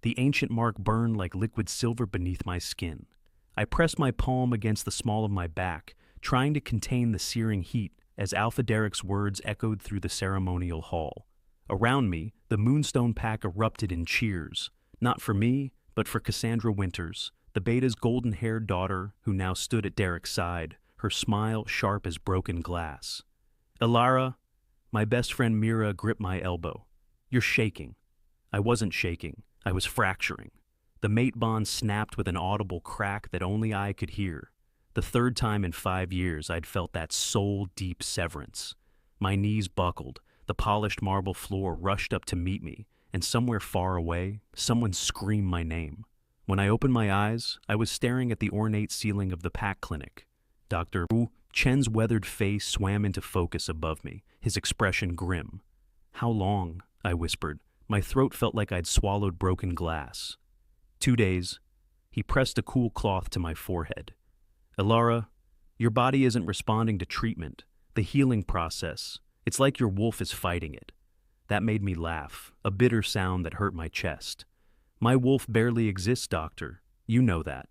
The ancient mark burned like liquid silver beneath my skin. I pressed my palm against the small of my back, trying to contain the searing heat as Alpha Derek's words echoed through the ceremonial hall. Around me, the Moonstone Pack erupted in cheers, not for me, but for Cassandra Winters, the Beta's golden-haired daughter who now stood at Derek's side, her smile sharp as broken glass. "Elara," my best friend Mira gripped my elbow. "You're shaking." I wasn't shaking. I was fracturing. The mate bond snapped with an audible crack that only I could hear. The third time in 5 years I'd felt that soul-deep severance. My knees buckled, the polished marble floor rushed up to meet me, and somewhere far away, someone screamed my name. When I opened my eyes, I was staring at the ornate ceiling of the Pack Clinic. Dr. Wu Chen's weathered face swam into focus above me, his expression grim. "How long?" I whispered. My throat felt like I'd swallowed broken glass. 2 days. He pressed a cool cloth to my forehead. "Elara, your body isn't responding to treatment, the healing process. It's like your wolf is fighting it." That made me laugh, a bitter sound that hurt my chest. "My wolf barely exists, doctor. You know that."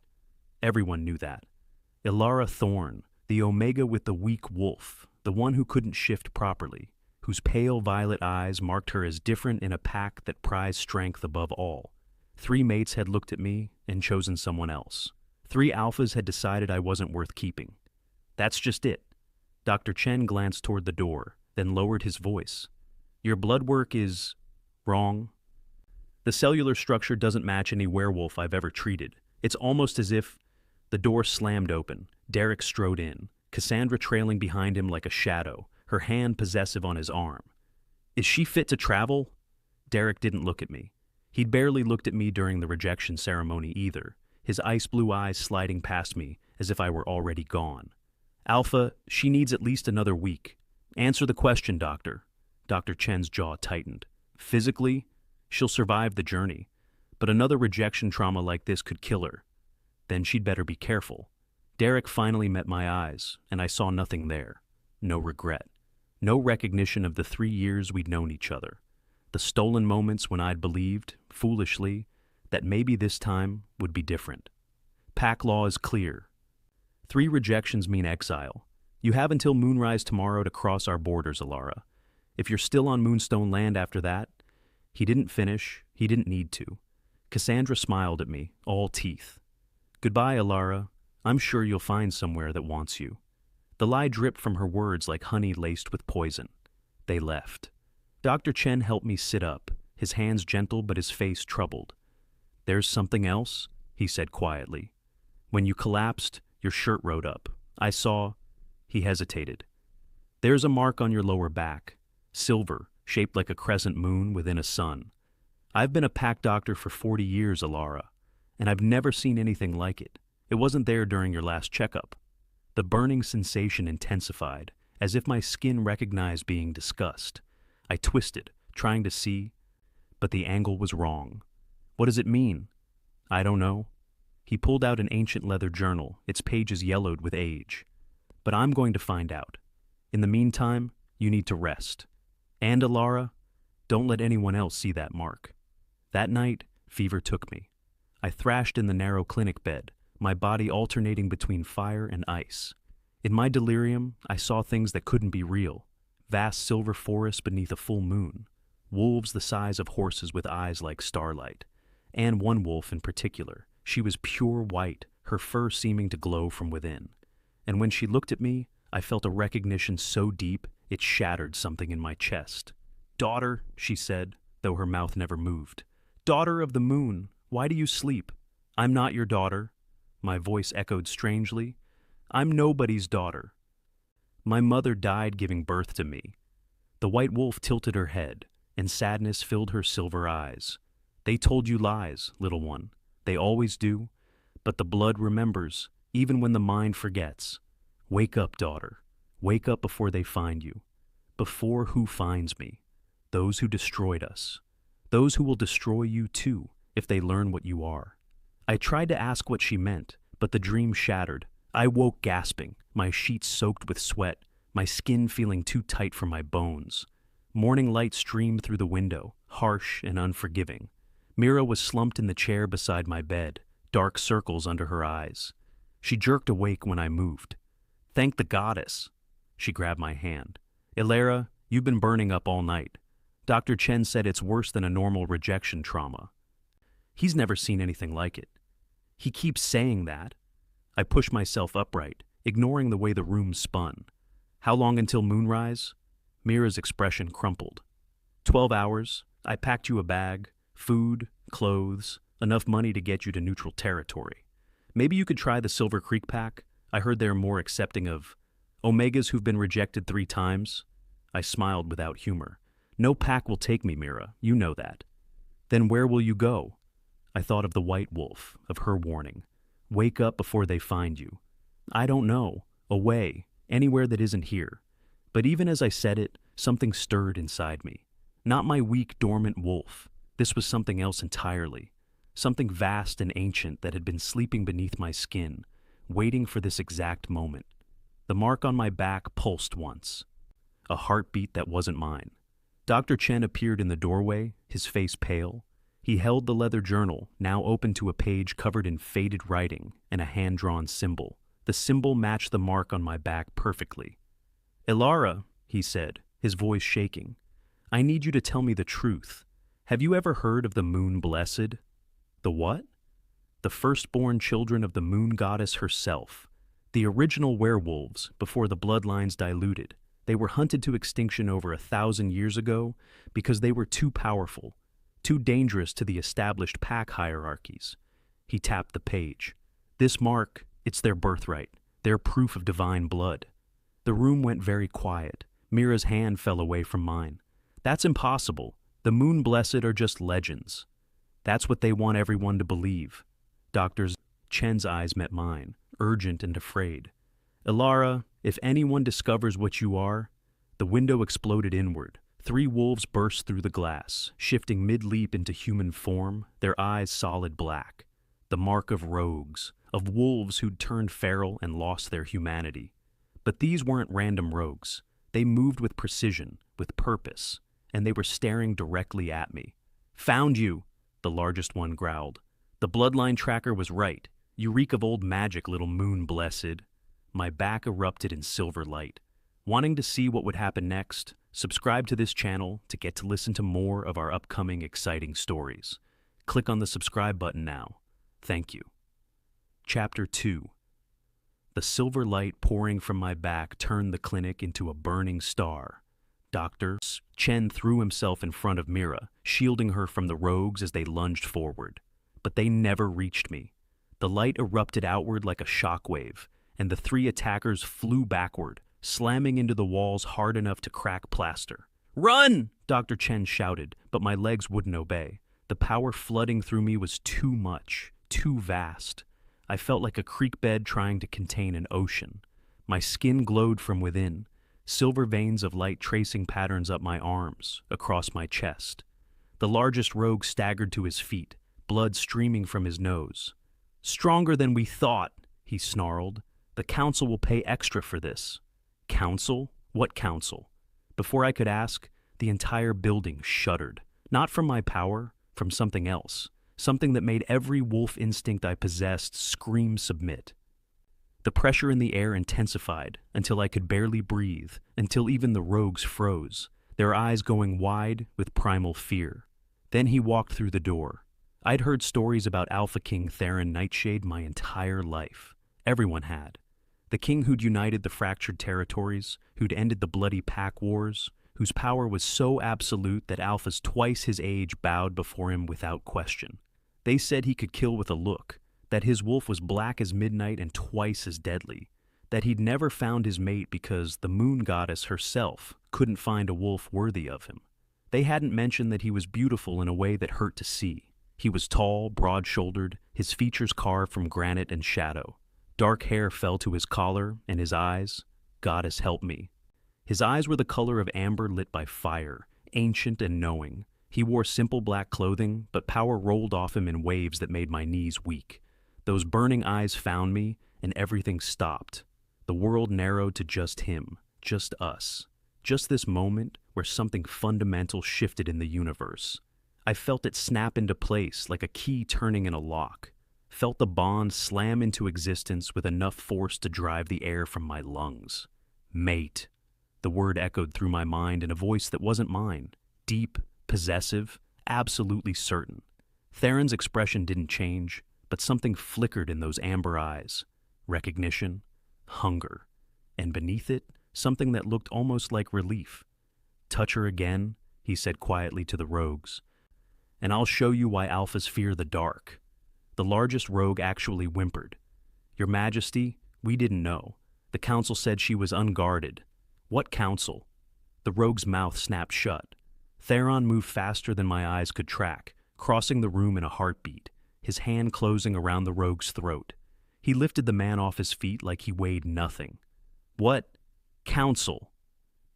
Everyone knew that. Elara Thorne, the Omega with the weak wolf, the one who couldn't shift properly, whose pale violet eyes marked her as different in a pack that prized strength above all. 3 mates had looked at me and chosen someone else. 3 alphas had decided I wasn't worth keeping. That's just it. Dr. Chen glanced toward the door, then lowered his voice. "Your blood work is wrong. The cellular structure doesn't match any werewolf I've ever treated. It's almost as if..." The door slammed open. Derek strode in, Cassandra trailing behind him like a shadow, her hand possessive on his arm. "Is she fit to travel?" Derek didn't look at me. He'd barely looked at me during the rejection ceremony either, his ice blue eyes sliding past me as if I were already gone. "Alpha, she needs at least another week. Answer the question, doctor." Dr. Chen's jaw tightened. "Physically, she'll survive the journey, but another rejection trauma like this could kill her. Then she'd better be careful." Derek finally met my eyes, and I saw nothing there. No regret. No recognition of the 3 years we'd known each other. The stolen moments when I'd believed, foolishly, that maybe this time would be different. Pack law is clear. 3 rejections mean exile. You have until moonrise tomorrow to cross our borders, Elara. If you're still on Moonstone land after that... He didn't finish. He didn't need to. Cassandra smiled at me, all teeth. "Goodbye, Elara. I'm sure you'll find somewhere that wants you." The lie dripped from her words like honey laced with poison. They left. Dr. Chen helped me sit up, his hands gentle but his face troubled. "There's something else?" he said quietly. "When you collapsed, your shirt rode up. I saw..." He hesitated. "There's a mark on your lower back. Silver, shaped like a crescent moon within a sun. I've been a pack doctor for 40 years, Elara, and I've never seen anything like it. It wasn't there during your last checkup." The burning sensation intensified, as if my skin recognized being discussed. I twisted, trying to see, but the angle was wrong. "What does it mean?" "I don't know." He pulled out an ancient leather journal, its pages yellowed with age. "But I'm going to find out. In the meantime, you need to rest. And, Elara, don't let anyone else see that mark." That night, fever took me. I thrashed in the narrow clinic bed, my body alternating between fire and ice. In my delirium, I saw things that couldn't be real. Vast silver forests beneath a full moon. Wolves the size of horses with eyes like starlight. And one wolf in particular. She was pure white, her fur seeming to glow from within. And when she looked at me, I felt a recognition so deep it shattered something in my chest. "Daughter," she said, though her mouth never moved. "Daughter of the moon, why do you sleep?" "I'm not your daughter." My voice echoed strangely. "I'm nobody's daughter. My mother died giving birth to me." The white wolf tilted her head, and sadness filled her silver eyes. "They told you lies, little one. They always do. But the blood remembers, even when the mind forgets. Wake up, daughter. Wake up before they find you. Before who finds me? Those who destroyed us. Those who will destroy you too, if they learn what you are." I tried to ask what she meant, but the dream shattered. I woke gasping, my sheets soaked with sweat, my skin feeling too tight for my bones. Morning light streamed through the window, harsh and unforgiving. Mira was slumped in the chair beside my bed, dark circles under her eyes. She jerked awake when I moved. Thank the goddess. She grabbed my hand. Ilara, you've been burning up all night. Dr. Chen said it's worse than a normal rejection trauma. He's never seen anything like it. He keeps saying that. I pushed myself upright, ignoring the way the room spun. How long until moonrise? Mira's expression crumpled. 12 hours. I packed you a bag, food, clothes, enough money to get you to neutral territory. Maybe you could try the Silver Creek pack. I heard they're more accepting of Omegas who've been rejected 3 times. I smiled without humor. No pack will take me, Mira. You know that. Then where will you go? I thought of the white wolf, of her warning. Wake up before they find you. I don't know. Away. Anywhere that isn't here. But even as I said it, something stirred inside me. Not my weak, dormant wolf. This was something else entirely. Something vast and ancient that had been sleeping beneath my skin, waiting for this exact moment. The mark on my back pulsed once. A heartbeat that wasn't mine. Dr. Chen appeared in the doorway, his face pale. He held the leather journal, now open to a page covered in faded writing and a hand-drawn symbol. The symbol matched the mark on my back perfectly. Ilara, he said, his voice shaking, I need you to tell me the truth. Have you ever heard of the Moon Blessed? The what? The firstborn children of the moon goddess herself. The original werewolves, before the bloodlines diluted. They were hunted to extinction over 1,000 years ago because they were too powerful, too dangerous to the established pack hierarchies. He tapped the page. This mark, it's their birthright, their proof of divine blood. The room went very quiet. Mira's hand fell away from mine. That's impossible. The Moon Blessed are just legends. That's what they want everyone to believe. Dr. Chen's eyes met mine, urgent and afraid. Ilara, if anyone discovers what you are... The window exploded inward. 3 wolves burst through the glass, shifting mid-leap into human form, their eyes solid black. The mark of rogues, of wolves who'd turned feral and lost their humanity. But these weren't random rogues. They moved with precision, with purpose, and they were staring directly at me. Found you, the largest one growled. The bloodline tracker was right. You reek of old magic, little Moon Blessed. My back erupted in silver light. Wanting to see what would happen next? Subscribe to this channel to get to listen to more of our upcoming exciting stories. Click on the subscribe button now. Thank you. Chapter 2. The silver light pouring from my back turned the clinic into a burning star. Dr. Chen threw himself in front of Mira, shielding her from the rogues as they lunged forward. But they never reached me. The light erupted outward like a shockwave, and the 3 attackers flew backward, slamming into the walls hard enough to crack plaster. Run! Dr. Chen shouted, but my legs wouldn't obey. The power flooding through me was too much, too vast. I felt like a creek bed trying to contain an ocean. My skin glowed from within, silver veins of light tracing patterns up my arms, across my chest. The largest rogue staggered to his feet, blood streaming from his nose. Stronger than we thought, he snarled. The council will pay extra for this. Council? What council? Before I could ask, the entire building shuddered. Not from my power, from something else. Something that made every wolf instinct I possessed scream submit. The pressure in the air intensified until I could barely breathe, until even the rogues froze, their eyes going wide with primal fear. Then he walked through the door. I'd heard stories about Alpha King Theron Nightshade my entire life. Everyone had. The king who'd united the fractured territories, who'd ended the bloody pack wars, whose power was so absolute that alphas twice his age bowed before him without question. They said he could kill with a look, that his wolf was black as midnight and twice as deadly, that he'd never found his mate because the moon goddess herself couldn't find a wolf worthy of him. They hadn't mentioned that he was beautiful in a way that hurt to see. He was tall, broad-shouldered, his features carved from granite and shadow. Dark hair fell to his collar, and his eyes, goddess help me. His eyes were the color of amber lit by fire, ancient and knowing. He wore simple black clothing, but power rolled off him in waves that made my knees weak. Those burning eyes found me, and everything stopped. The world narrowed to just him, just us. Just this moment where something fundamental shifted in the universe. I felt it snap into place like a key turning in a lock, felt the bond slam into existence with enough force to drive the air from my lungs. Mate. The word echoed through my mind in a voice that wasn't mine, deep, possessive, absolutely certain. Theron's expression didn't change, but something flickered in those amber eyes. Recognition, hunger, and beneath it, something that looked almost like relief. Touch her again, he said quietly to the rogues, and I'll show you why alphas fear the dark. The largest rogue actually whimpered. Your Majesty, we didn't know. The council said she was unguarded. What council? The rogue's mouth snapped shut. Theron moved faster than my eyes could track, crossing the room in a heartbeat, his hand closing around the rogue's throat. He lifted the man off his feet like he weighed nothing. What council?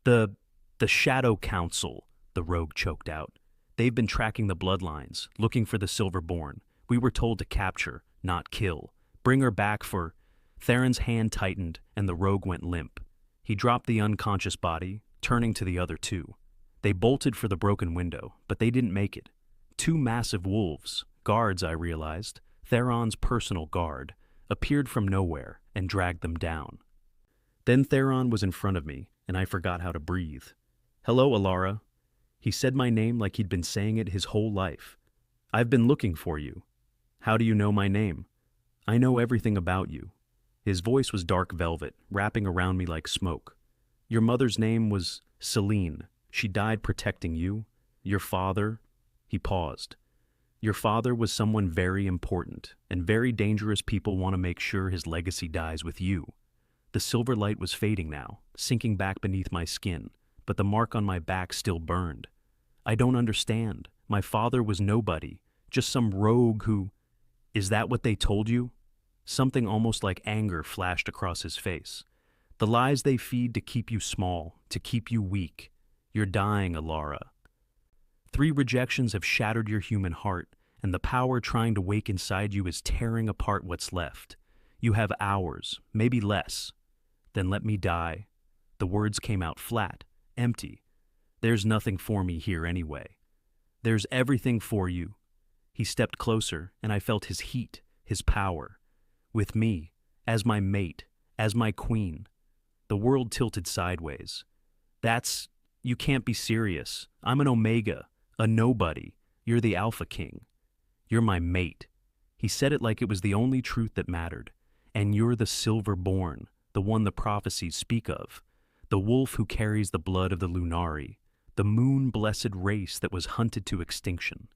The Shadow Council, the rogue choked out. They've been tracking the bloodlines, looking for the Silverborn. We were told to capture, not kill. Bring her back for... Theron's hand tightened, and the rogue went limp. He dropped the unconscious body, turning to the other two. They bolted for the broken window, but they didn't make it. Two massive wolves, guards I realized, Theron's personal guard, appeared from nowhere and dragged them down. Then Theron was in front of me, and I forgot how to breathe. Hello, Alara. He said my name like he'd been saying it his whole life. I've been looking for you. How do you know my name? I know everything about you. His voice was dark velvet, wrapping around me like smoke. Your mother's name was Celine. She died protecting you. Your father... He paused. Your father was someone very important, and very dangerous people want to make sure his legacy dies with you. The silver light was fading now, sinking back beneath my skin, but the mark on my back still burned. I don't understand. My father was nobody, just some rogue who... Is that what they told you? Something almost like anger flashed across his face. The lies they feed to keep you small, to keep you weak. You're dying, Alara. 3 rejections have shattered your human heart, and the power trying to wake inside you is tearing apart what's left. You have hours, maybe less. Then let me die. The words came out flat, empty. There's nothing for me here anyway. There's everything for you. He stepped closer, and I felt his heat, his power. With me, as my mate, as my queen. The world tilted sideways. You can't be serious. I'm an Omega, a nobody. You're the Alpha King. You're my mate. He said it like it was the only truth that mattered. And you're the Silverborn, the one the prophecies speak of. The wolf who carries the blood of the Lunari. The moon-blessed race that was hunted to extinction.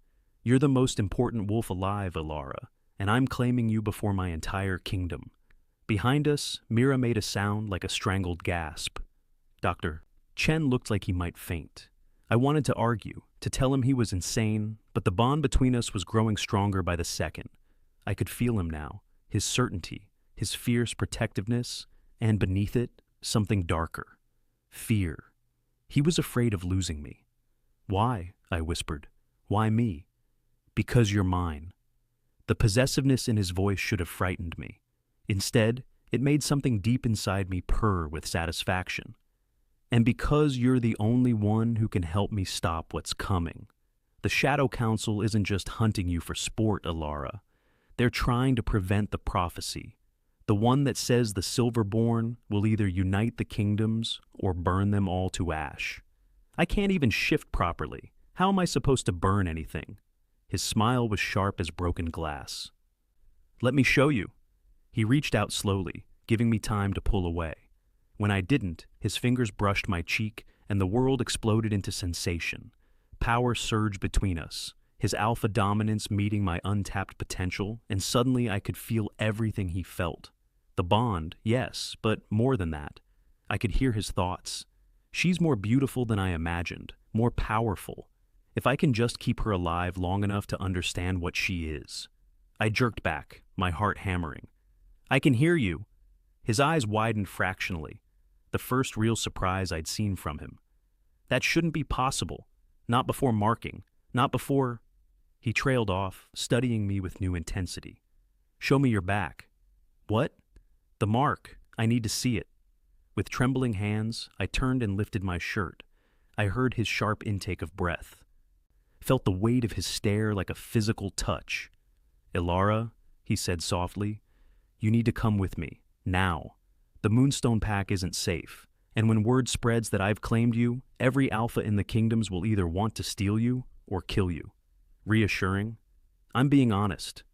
You're the most important wolf alive, Alara, and I'm claiming you before my entire kingdom. Behind us, Mira made a sound like a strangled gasp. Dr. Chen looked like he might faint. I wanted to argue, to tell him he was insane, but the bond between us was growing stronger by the second. I could feel him now, his certainty, his fierce protectiveness, and beneath it, something darker. Fear. He was afraid of losing me. Why? I whispered. Why me? Because you're mine. The possessiveness in his voice should have frightened me. Instead, it made something deep inside me purr with satisfaction. And because you're the only one who can help me stop what's coming. The Shadow Council isn't just hunting you for sport, Alara. They're trying to prevent the prophecy. The one that says the Silverborn will either unite the kingdoms or burn them all to ash. I can't even shift properly. How am I supposed to burn anything? His smile was sharp as broken glass. Let me show you. He reached out slowly, giving me time to pull away. When I didn't, his fingers brushed my cheek, and the world exploded into sensation. Power surged between us, his alpha dominance meeting my untapped potential, and suddenly I could feel everything he felt. The bond, yes, but more than that. I could hear his thoughts. She's more beautiful than I imagined, more powerful. If I can just keep her alive long enough to understand what she is. I jerked back, my heart hammering. I can hear you. His eyes widened fractionally, the first real surprise I'd seen from him. That shouldn't be possible. Not before marking. Not before... He trailed off, studying me with new intensity. Show me your back. What? The mark. I need to see it. With trembling hands, I turned and lifted my shirt. I heard his sharp intake of breath. felt the weight of his stare like a physical touch. "Ilara," he said softly, "you need to come with me, now. The Moonstone Pack isn't safe, and when word spreads that I've claimed you, every alpha in the kingdoms will either want to steal you or kill you." Reassuring? "I'm being honest."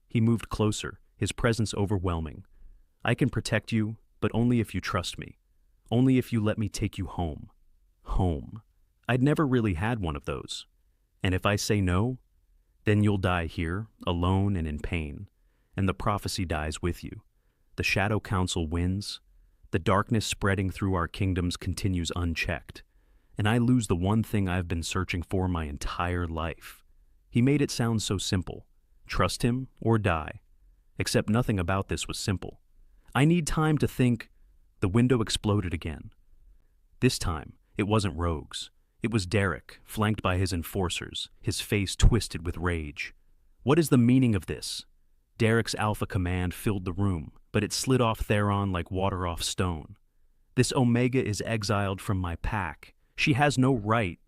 He moved closer, his presence overwhelming. "I can protect you, but only if you trust me. Only if you let me take you home." Home. I'd never really had one of those. And if I say no, then you'll die here, alone and in pain, and the prophecy dies with you. The Shadow Council wins. The darkness spreading through our kingdoms continues unchecked, and I lose the one thing I've been searching for my entire life. He made it sound so simple. Trust him or die. Except nothing about this was simple. I need time to think. The window exploded again. This time, it wasn't rogues. It was Derek, flanked by his enforcers, his face twisted with rage. "What is the meaning of this?" Derek's alpha command filled the room, but it slid off Theron like water off stone. "This Omega is exiled from my pack. She has no right.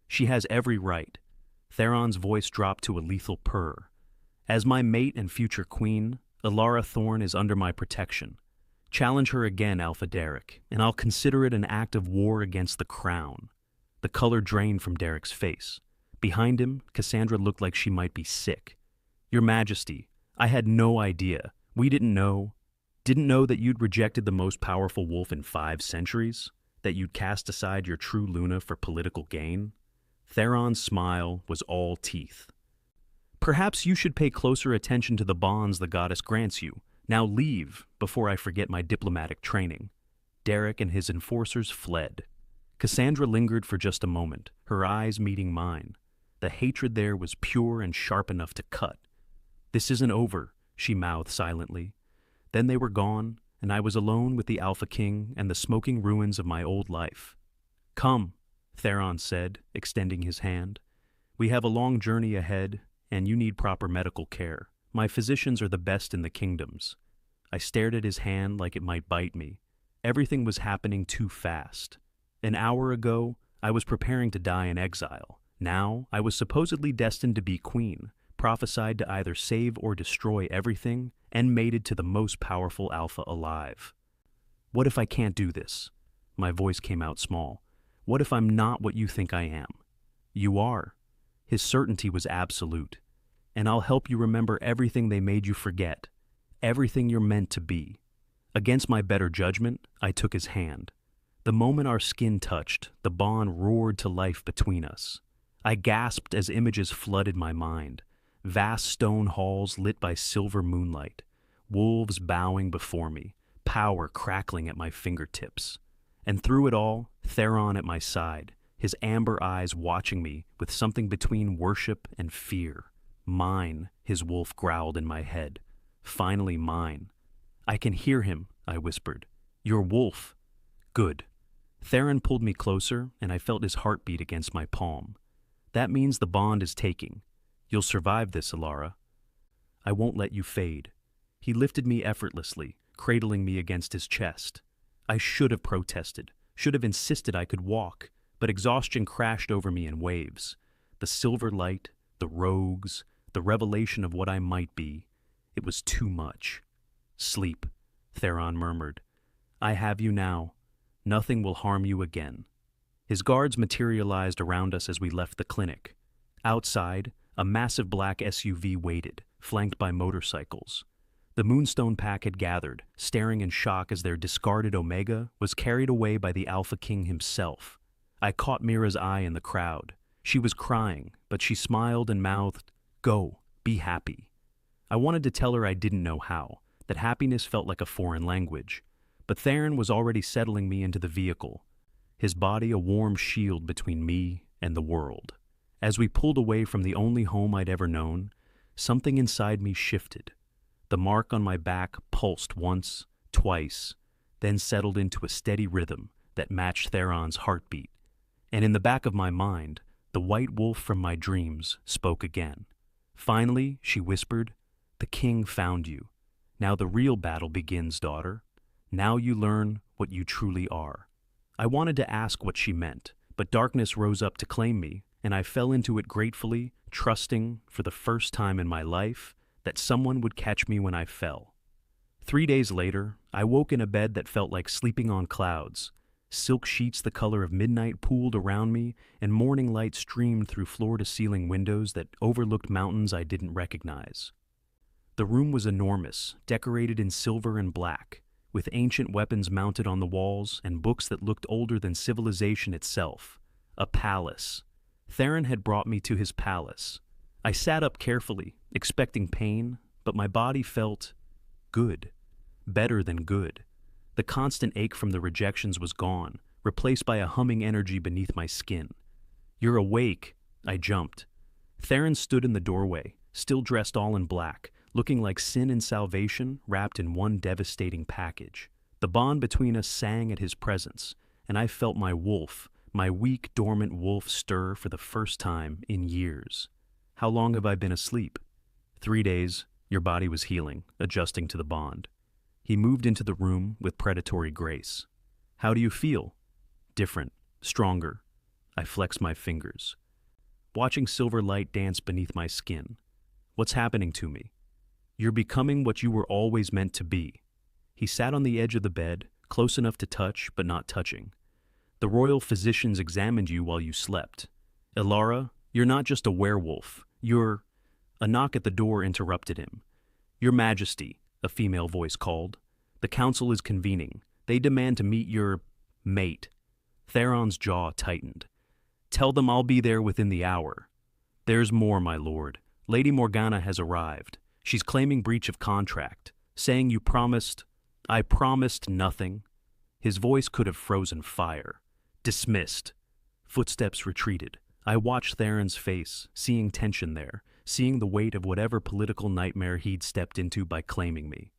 She has every right." Theron's voice dropped to a lethal purr. "As my mate and future queen, Ilara Thorn is under my protection. Challenge her again, Alpha Derek, and I'll consider it an act of war against the crown." The color drained from Derek's face. Behind him, Cassandra looked like she might be sick. "Your Majesty, I had no idea. We didn't know that you'd rejected the most powerful wolf in 5 centuries? That you'd cast aside your true Luna for political gain?" Theron's smile was all teeth. "Perhaps you should pay closer attention to the bonds the goddess grants you. Now leave, before I forget my diplomatic training." Derek and his enforcers fled. Cassandra lingered for just a moment, her eyes meeting mine. The hatred there was pure and sharp enough to cut. "This isn't over," she mouthed silently. Then they were gone, and I was alone with the Alpha King and the smoking ruins of my old life. "Come," Theron said, extending his hand. "We have a long journey ahead, and you need proper medical care. My physicians are the best in the kingdoms." I stared at his hand like it might bite me. Everything was happening too fast. An hour ago, I was preparing to die in exile. Now, I was supposedly destined to be queen, prophesied to either save or destroy everything, and mated to the most powerful alpha alive. "What if I can't do this?" My voice came out small. "What if I'm not what you think I am?" "You are." His certainty was absolute. "And I'll help you remember everything they made you forget. Everything you're meant to be." Against my better judgment, I took his hand. The moment our skin touched, the bond roared to life between us. I gasped as images flooded my mind. Vast stone halls lit by silver moonlight. Wolves bowing before me. Power crackling at my fingertips. And through it all, Theron at my side, his amber eyes watching me with something between worship and fear. "Mine," his wolf growled in my head. "Finally mine." "I can hear him," I whispered. "Your wolf." "Good." Theron pulled me closer, and I felt his heartbeat against my palm. "That means the bond is taking. You'll survive this, Ilara. I won't let you fade." He lifted me effortlessly, cradling me against his chest. I should have protested, should have insisted I could walk, but exhaustion crashed over me in waves. The silver light, the rogues, the revelation of what I might be. It was too much. "Sleep," Theron murmured. "I have you now. Nothing will harm you again." His guards materialized around us as we left the clinic. Outside, a massive black SUV waited, flanked by motorcycles. The Moonstone Pack had gathered, staring in shock as their discarded Omega was carried away by the Alpha King himself. I caught Mira's eye in the crowd. She was crying, but she smiled and mouthed, "Go, be happy." I wanted to tell her I didn't know how, that happiness felt like a foreign language. But Theron was already settling me into the vehicle, his body a warm shield between me and the world. As we pulled away from the only home I'd ever known, something inside me shifted. The mark on my back pulsed once, twice, then settled into a steady rhythm that matched Theron's heartbeat. And in the back of my mind, the white wolf from my dreams spoke again. Finally, she whispered, "The king found you. Now the real battle begins, daughter. Now you learn what you truly are." I wanted to ask what she meant, but darkness rose up to claim me, and I fell into it gratefully, trusting, for the first time in my life, that someone would catch me when I fell. 3 days later, I woke in a bed that felt like sleeping on clouds. Silk sheets the color of midnight pooled around me, and morning light streamed through floor-to-ceiling windows that overlooked mountains I didn't recognize. The room was enormous, decorated in silver and black, with ancient weapons mounted on the walls and books that looked older than civilization itself. A palace. Theron had brought me to his palace. I sat up carefully, expecting pain, but my body felt good. Better than good. The constant ache from the rejections was gone, replaced by a humming energy beneath my skin. "You're awake," I jumped. Theron stood in the doorway, still dressed all in black, looking like sin and salvation wrapped in one devastating package. The bond between us sang at his presence, and I felt my wolf, my weak, dormant wolf stir for the first time in years. "How long have I been asleep?" 3 days. Your body was healing, adjusting to the bond. He moved into the room with predatory grace. "How do you feel?" "Different. Stronger." I flexed my fingers, watching silver light dance beneath my skin. "What's happening to me?" "You're becoming what you were always meant to be." He sat on the edge of the bed, close enough to touch but not touching. "The royal physicians examined you while you slept. Elara, you're not just a werewolf. You're—" A knock at the door interrupted him. "Your Majesty," a female voice called. "The council is convening. They demand to meet your mate." Theron's jaw tightened. "Tell them I'll be there within the hour." "There's more, my lord. Lady Morgana has arrived. She's claiming breach of contract, saying you promised—" "I promised nothing." His voice could have frozen fire. "Dismissed." Footsteps retreated. I watched Theron's face, seeing tension there, seeing the weight of whatever political nightmare he'd stepped into by claiming me.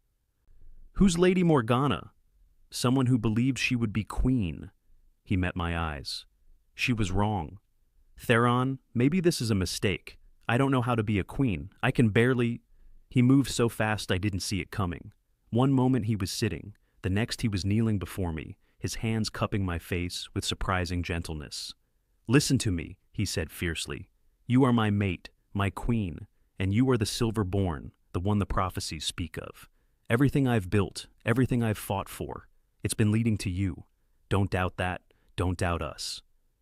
"Who's Lady Morgana?" "Someone who believed she would be queen." He met my eyes. "She was wrong." "Theron, maybe this is a mistake. I don't know how to be a queen. I can barely—" He moved so fast I didn't see it coming. One moment he was sitting, the next he was kneeling before me, his hands cupping my face with surprising gentleness. "Listen to me," he said fiercely. "You are my mate, my queen, and you are the Silver-born, the one the prophecies speak of. Everything I've built, everything I've fought for, it's been leading to you. Don't doubt that, don't doubt us."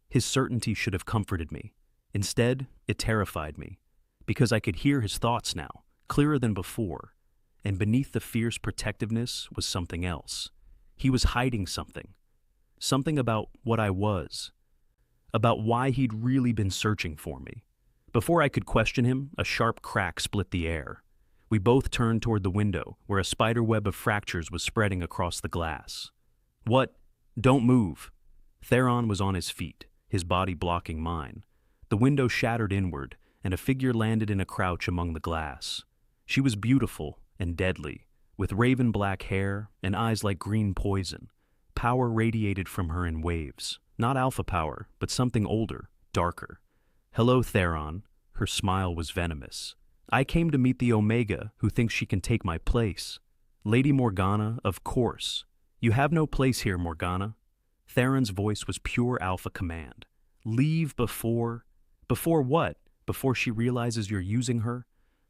His certainty should have comforted me. Instead, it terrified me, because I could hear his thoughts now, clearer than before, and beneath the fierce protectiveness was something else. He was hiding something. Something about what I was. About why he'd really been searching for me. Before I could question him, a sharp crack split the air. We both turned toward the window, where a spiderweb of fractures was spreading across the glass. "What? Don't move." Theron was on his feet, his body blocking mine. The window shattered inward, and a figure landed in a crouch among the glass. She was beautiful and deadly, with raven black hair and eyes like green poison. Power radiated from her in waves. Not alpha power, but something older, darker. "Hello, Theron." Her smile was venomous. "I came to meet the Omega who thinks she can take my place." "Lady Morgana, of course. You have no place here, Morgana." Theron's voice was pure alpha command. "Leave before—" "Before what? Before she realizes you're using her?"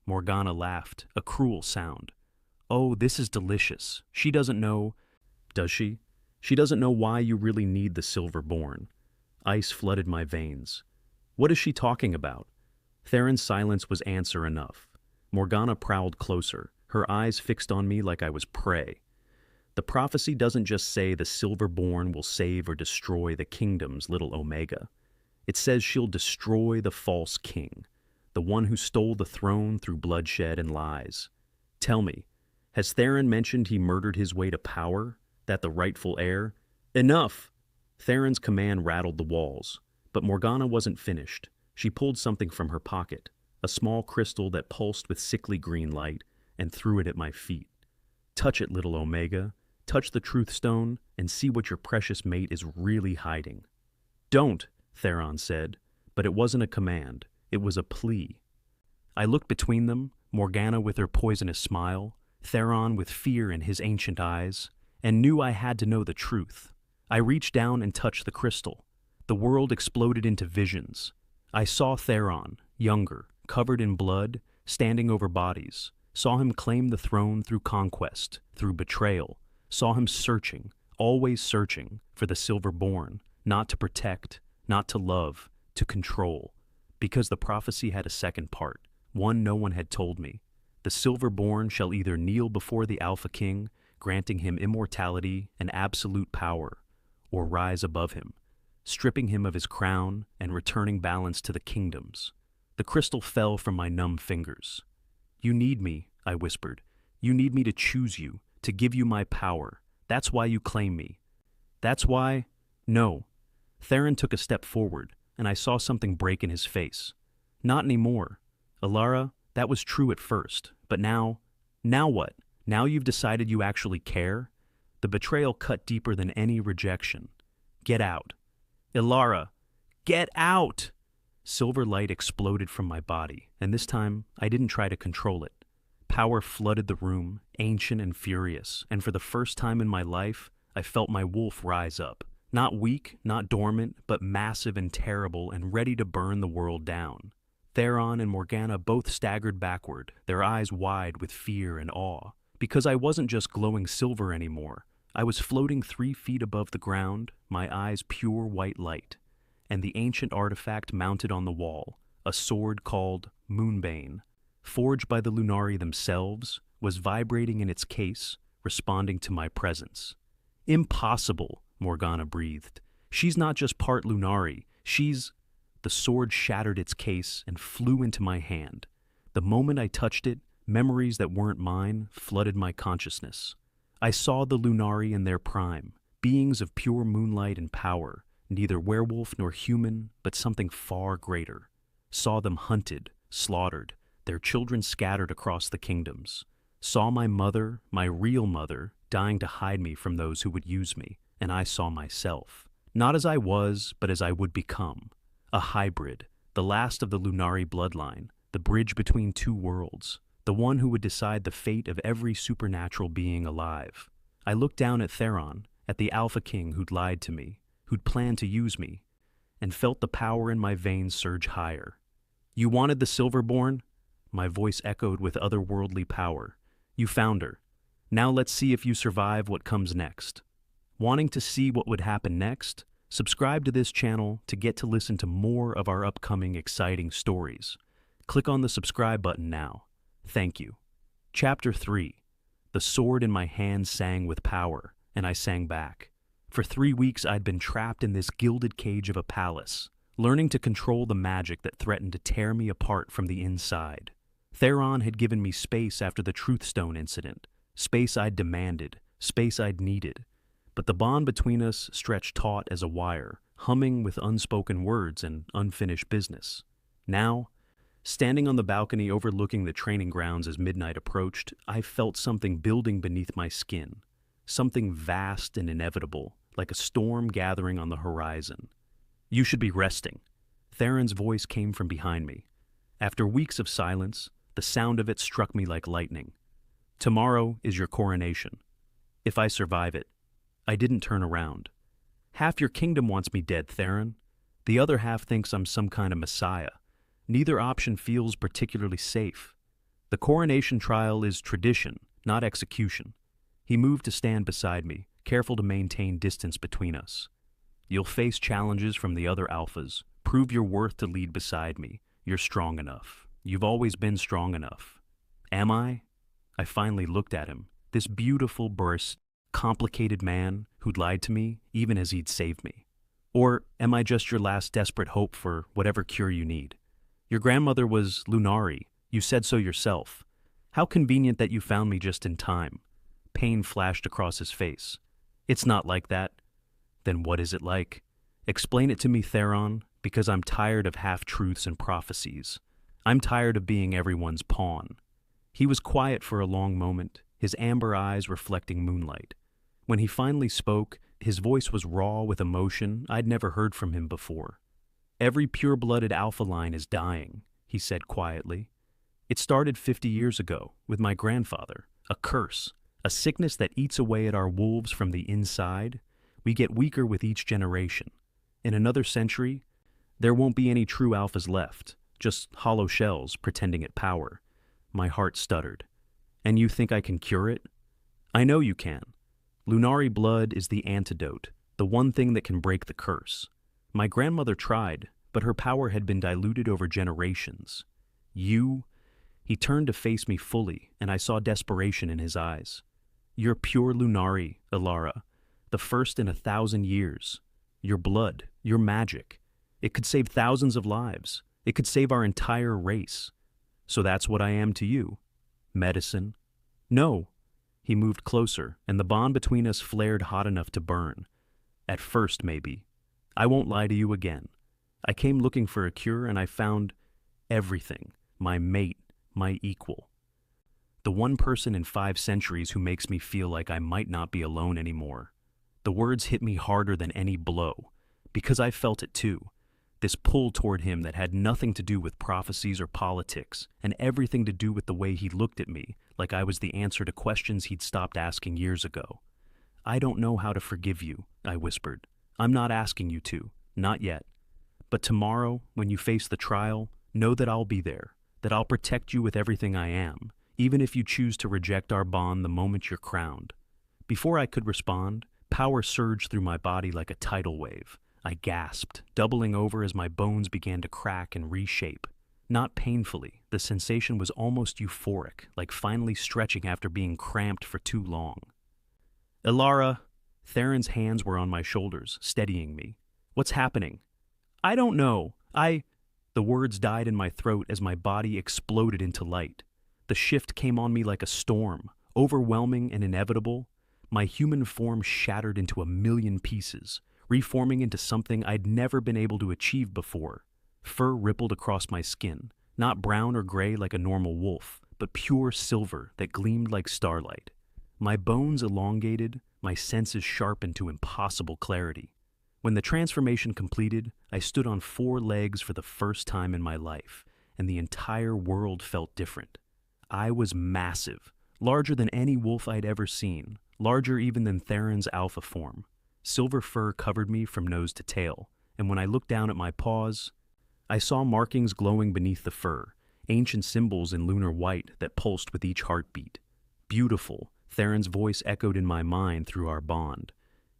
Morgana laughed, a cruel sound. "Oh, this is delicious. She doesn't know—" "Does she? She doesn't know why you really need the Silver-born." Ice flooded my veins. "What is she talking about?" Theron's silence was answer enough. Morgana prowled closer, her eyes fixed on me like I was prey. "The prophecy doesn't just say the Silver-born will save or destroy the kingdoms, little Omega. It says she'll destroy the false king, the one who stole the throne through bloodshed and lies. Tell me, has Theron mentioned he murdered his way to power? That the rightful heir—" "Enough!" Theron's command rattled the walls, but Morgana wasn't finished. She pulled something from her pocket, a small crystal that pulsed with sickly green light, and threw it at my feet. "Touch it, little Omega. Touch the truth stone and see what your precious mate is really hiding." "Don't," Theron said, but it wasn't a command. It was a plea. I looked between them, Morgana with her poisonous smile, Theron with fear in his ancient eyes, and knew I had to know the truth. I reached down and touched the crystal. The world exploded into visions. I saw Theron, younger, covered in blood, standing over bodies, saw him claim the throne through conquest, through betrayal, saw him searching, always searching, for the Silverborn, not to protect, not to love, to control. Because the prophecy had a second part, one no one had told me. The Silverborn shall either kneel before the Alpha King, granting him immortality and absolute power, or rise above him, stripping him of his crown and returning balance to the kingdoms. The crystal fell from my numb fingers. "You need me," I whispered. "You need me to choose you, to give you my power. That's why you claim me." "That's why—" "No." Theron took a step forward, and I saw something break in his face. "Not anymore. Alara, that was true at first, but now what? Now you've decided you actually care?" The betrayal cut deeper than any rejection. "Get out." "Ilara, get out!" Silver light exploded from my body, and this time I didn't try to control it. Power flooded the room, ancient and furious, and for the first time in my life, I felt my wolf rise up. Not weak, not dormant, but massive and terrible and ready to burn the world down. Theron and Morgana both staggered backward, their eyes wide with fear and awe. Because I wasn't just glowing silver anymore. I was floating 3 feet above the ground, my eyes pure white light. And the ancient artifact mounted on the wall, a sword called Moonbane, forged by the Lunari themselves, was vibrating in its case, responding to my presence. "Impossible," Morgana breathed. "She's not just part Lunari, she's—" The sword shattered its case and flew into my hand. The moment I touched it, memories that weren't mine flooded my consciousness. I saw the Lunari in their prime, beings of pure moonlight and power, neither werewolf nor human, but something far greater. Saw them hunted, slaughtered, their children scattered across the kingdoms. Saw my mother, my real mother, dying to hide me from those who would use me, and I saw myself. Not as I was, but as I would become. A hybrid, the last of the Lunari bloodline, the bridge between two worlds, the one who would decide the fate of every supernatural being alive. I looked down at Theron, at the Alpha King who'd lied to me, who'd planned to use me, and felt the power in my veins surge higher. "You wanted the Silverborn?" My voice echoed with otherworldly power. "You found her. Now let's see if you survive what comes next." Wanting to see what would happen next? Subscribe to this channel to get to listen to more of our upcoming exciting stories. Click on the subscribe button now. Thank you. Chapter 3. The sword in my hand sang with power, and I sang back. For 3 weeks I'd been trapped in this gilded cage of a palace, learning to control the magic that threatened to tear me apart from the inside. Theron had given me space after the Truthstone incident, space I'd demanded, space I'd needed. But the bond between us stretched taut as a wire, humming with unspoken words and unfinished business. Now, standing on the balcony overlooking the training grounds as midnight approached, I felt something building beneath my skin, something vast and inevitable, like a storm gathering on the horizon. "You should be resting." Theron's voice came from behind me. After weeks of silence, the sound of it struck me like lightning. "Tomorrow is your coronation. If I survive it." I didn't turn around. "Half your kingdom wants me dead, Theron. The other half thinks I'm some kind of messiah. Neither option feels particularly safe. The coronation trial is tradition, not execution." He moved to stand beside me, careful to maintain distance between us. "You'll face challenges from the other alphas. Prove your worth to lead beside me. You're strong enough. You've always been strong enough." "Am I?" I finally looked at him, this beautiful, complicated man who'd lied to me even as he'd saved me. "Or am I just your last desperate hope for whatever cure you need? Your grandmother was Lunari. You said so yourself. How convenient that you found me just in time." Pain flashed across his face. "It's not like that." "Then what is it like? Explain it to me, Theron, because I'm tired of half-truths and prophecies. I'm tired of being everyone's pawn." He was quiet for a long moment, his amber eyes reflecting moonlight. When he finally spoke, his voice was raw with emotion I'd never heard from him before. "Every pure-blooded alpha line is dying," he said quietly. "It started 50 years ago, with my grandfather, a curse, a sickness that eats away at our wolves from the inside. We get weaker with each generation. In another century, There won't be any true alphas left, just hollow shells pretending at power. My heart stuttered. And you think I can cure it? I know you can. Lunari blood is the antidote, the one thing that can break the curse. My grandmother tried, but her power had been diluted over generations. You... He turned to face me fully, and I saw desperation in his eyes. You're pure Lunari, Ilara, the first in 1,000 years. Your blood, your magic. It could save thousands of lives. It could save our entire race. So that's what I am to you. Medicine? No. He moved closer, and the bond between us flared hot enough to burn. At first, maybe. I won't lie to you again. I came looking for a cure, and I found everything. My mate, my equal. The one person in 5 centuries who makes me feel like I might not be alone anymore. The words hit me harder than any blow, because I felt it too. This pull toward him that had nothing to do with prophecies or politics, and everything to do with the way he looked at me, like I was the answer to questions he'd stopped asking years ago. I don't know how to forgive you, I whispered. I'm not asking you to, not yet. But tomorrow, when you face the trial, know that I'll be there, that I'll protect you with everything I am, even if you choose to reject our bond the moment you're crowned. Before I could respond, power surged through my body like a tidal wave. I gasped, doubling over as my bones began to crack and reshape. Not painfully, the sensation was almost euphoric, like finally stretching after being cramped for too long. Ilara, Theron's hands were on my shoulders, steadying me. What's happening? I don't know. The words died in my throat as my body exploded into light. The shift came on me like a storm, overwhelming and inevitable. My human form shattered into a million pieces, reforming into something I'd never been able to achieve before. Fur rippled across my skin, not brown or gray like a normal wolf, but pure silver that gleamed like starlight. My bones elongated, my senses sharpened to impossible clarity. When the transformation completed, I stood on 4 legs for the first time in my life, and the entire world felt different. I was massive, larger than any wolf I'd ever seen, larger even than Theron's alpha form. Silver fur covered me from nose to tail, and when I looked down at my paws, I saw markings glowing beneath the fur, ancient symbols in lunar white that pulsed with each heartbeat. Beautiful, Theron's voice echoed in my mind through our bond.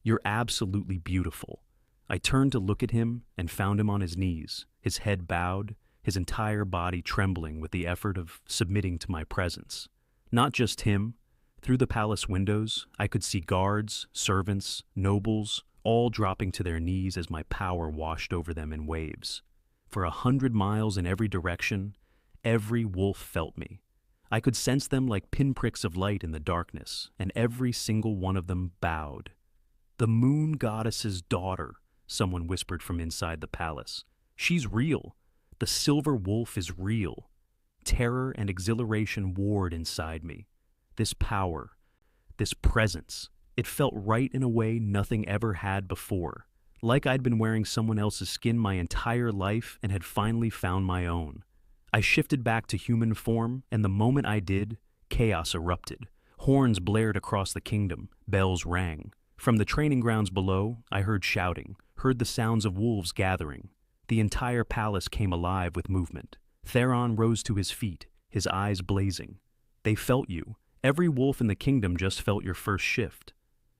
You're absolutely beautiful. I turned to look at him and found him on his knees, his head bowed, his entire body trembling with the effort of submitting to my presence. Not just him. Through the palace windows, I could see guards, servants, nobles, all dropping to their knees as my power washed over them in waves. For 100 miles in every direction, every wolf felt me. I could sense them like pinpricks of light in the darkness, and every single one of them bowed. The moon goddess's daughter, someone whispered from inside the palace. She's real. The silver wolf is real. Terror and exhilaration warred inside me. This power, this presence, it felt right in a way nothing ever had before, like I'd been wearing someone else's skin my entire life and had finally found my own. I shifted back to human form, and the moment I did, chaos erupted. Horns blared across the kingdom, bells rang. From the training grounds below, I heard shouting, heard the sounds of wolves gathering. The entire palace came alive with movement. Theron rose to his feet, his eyes blazing. They felt you. Every wolf in the kingdom just felt your first shift.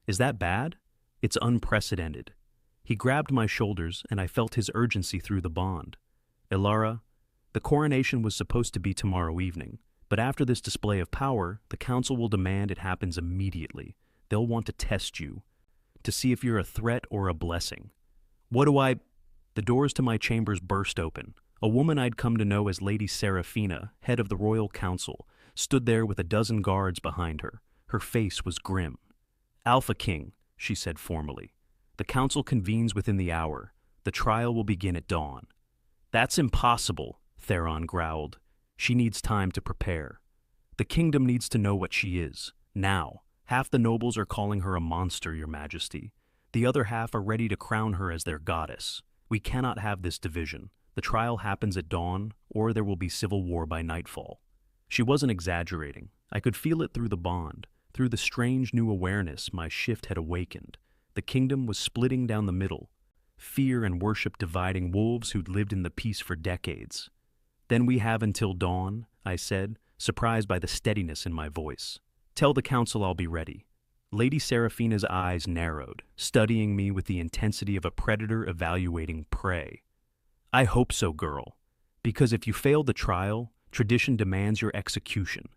Is that bad? It's unprecedented. He grabbed my shoulders, and I felt his urgency through the bond. Ilara, the coronation was supposed to be tomorrow evening, but after this display of power, the council will demand it happens immediately. They'll want to test you, to see if you're a threat or a blessing. The doors to my chambers burst open. A woman I'd come to know as Lady Seraphina, head of the royal council, stood there with a dozen guards behind her. Her face was grim. Alpha King, she said formally. The council convenes within the hour. The trial will begin at dawn. That's impossible, Theron growled. She needs time to prepare. The kingdom needs to know what she is, now. Half the nobles are calling her a monster, Your Majesty. The other half are ready to crown her as their goddess. We cannot have this division. The trial happens at dawn, or there will be civil war by nightfall. She wasn't exaggerating. I could feel it through the bond, through the strange new awareness my shift had awakened. The kingdom was splitting down the middle. fear and worship dividing wolves who'd lived in the peace for decades. Then we have until dawn, I said, surprised by the steadiness in my voice. Tell the council I'll be ready. Lady Seraphina's eyes narrowed, studying me with the intensity of a predator evaluating prey. I hope so, girl, because if you fail the trial, tradition demands your execution.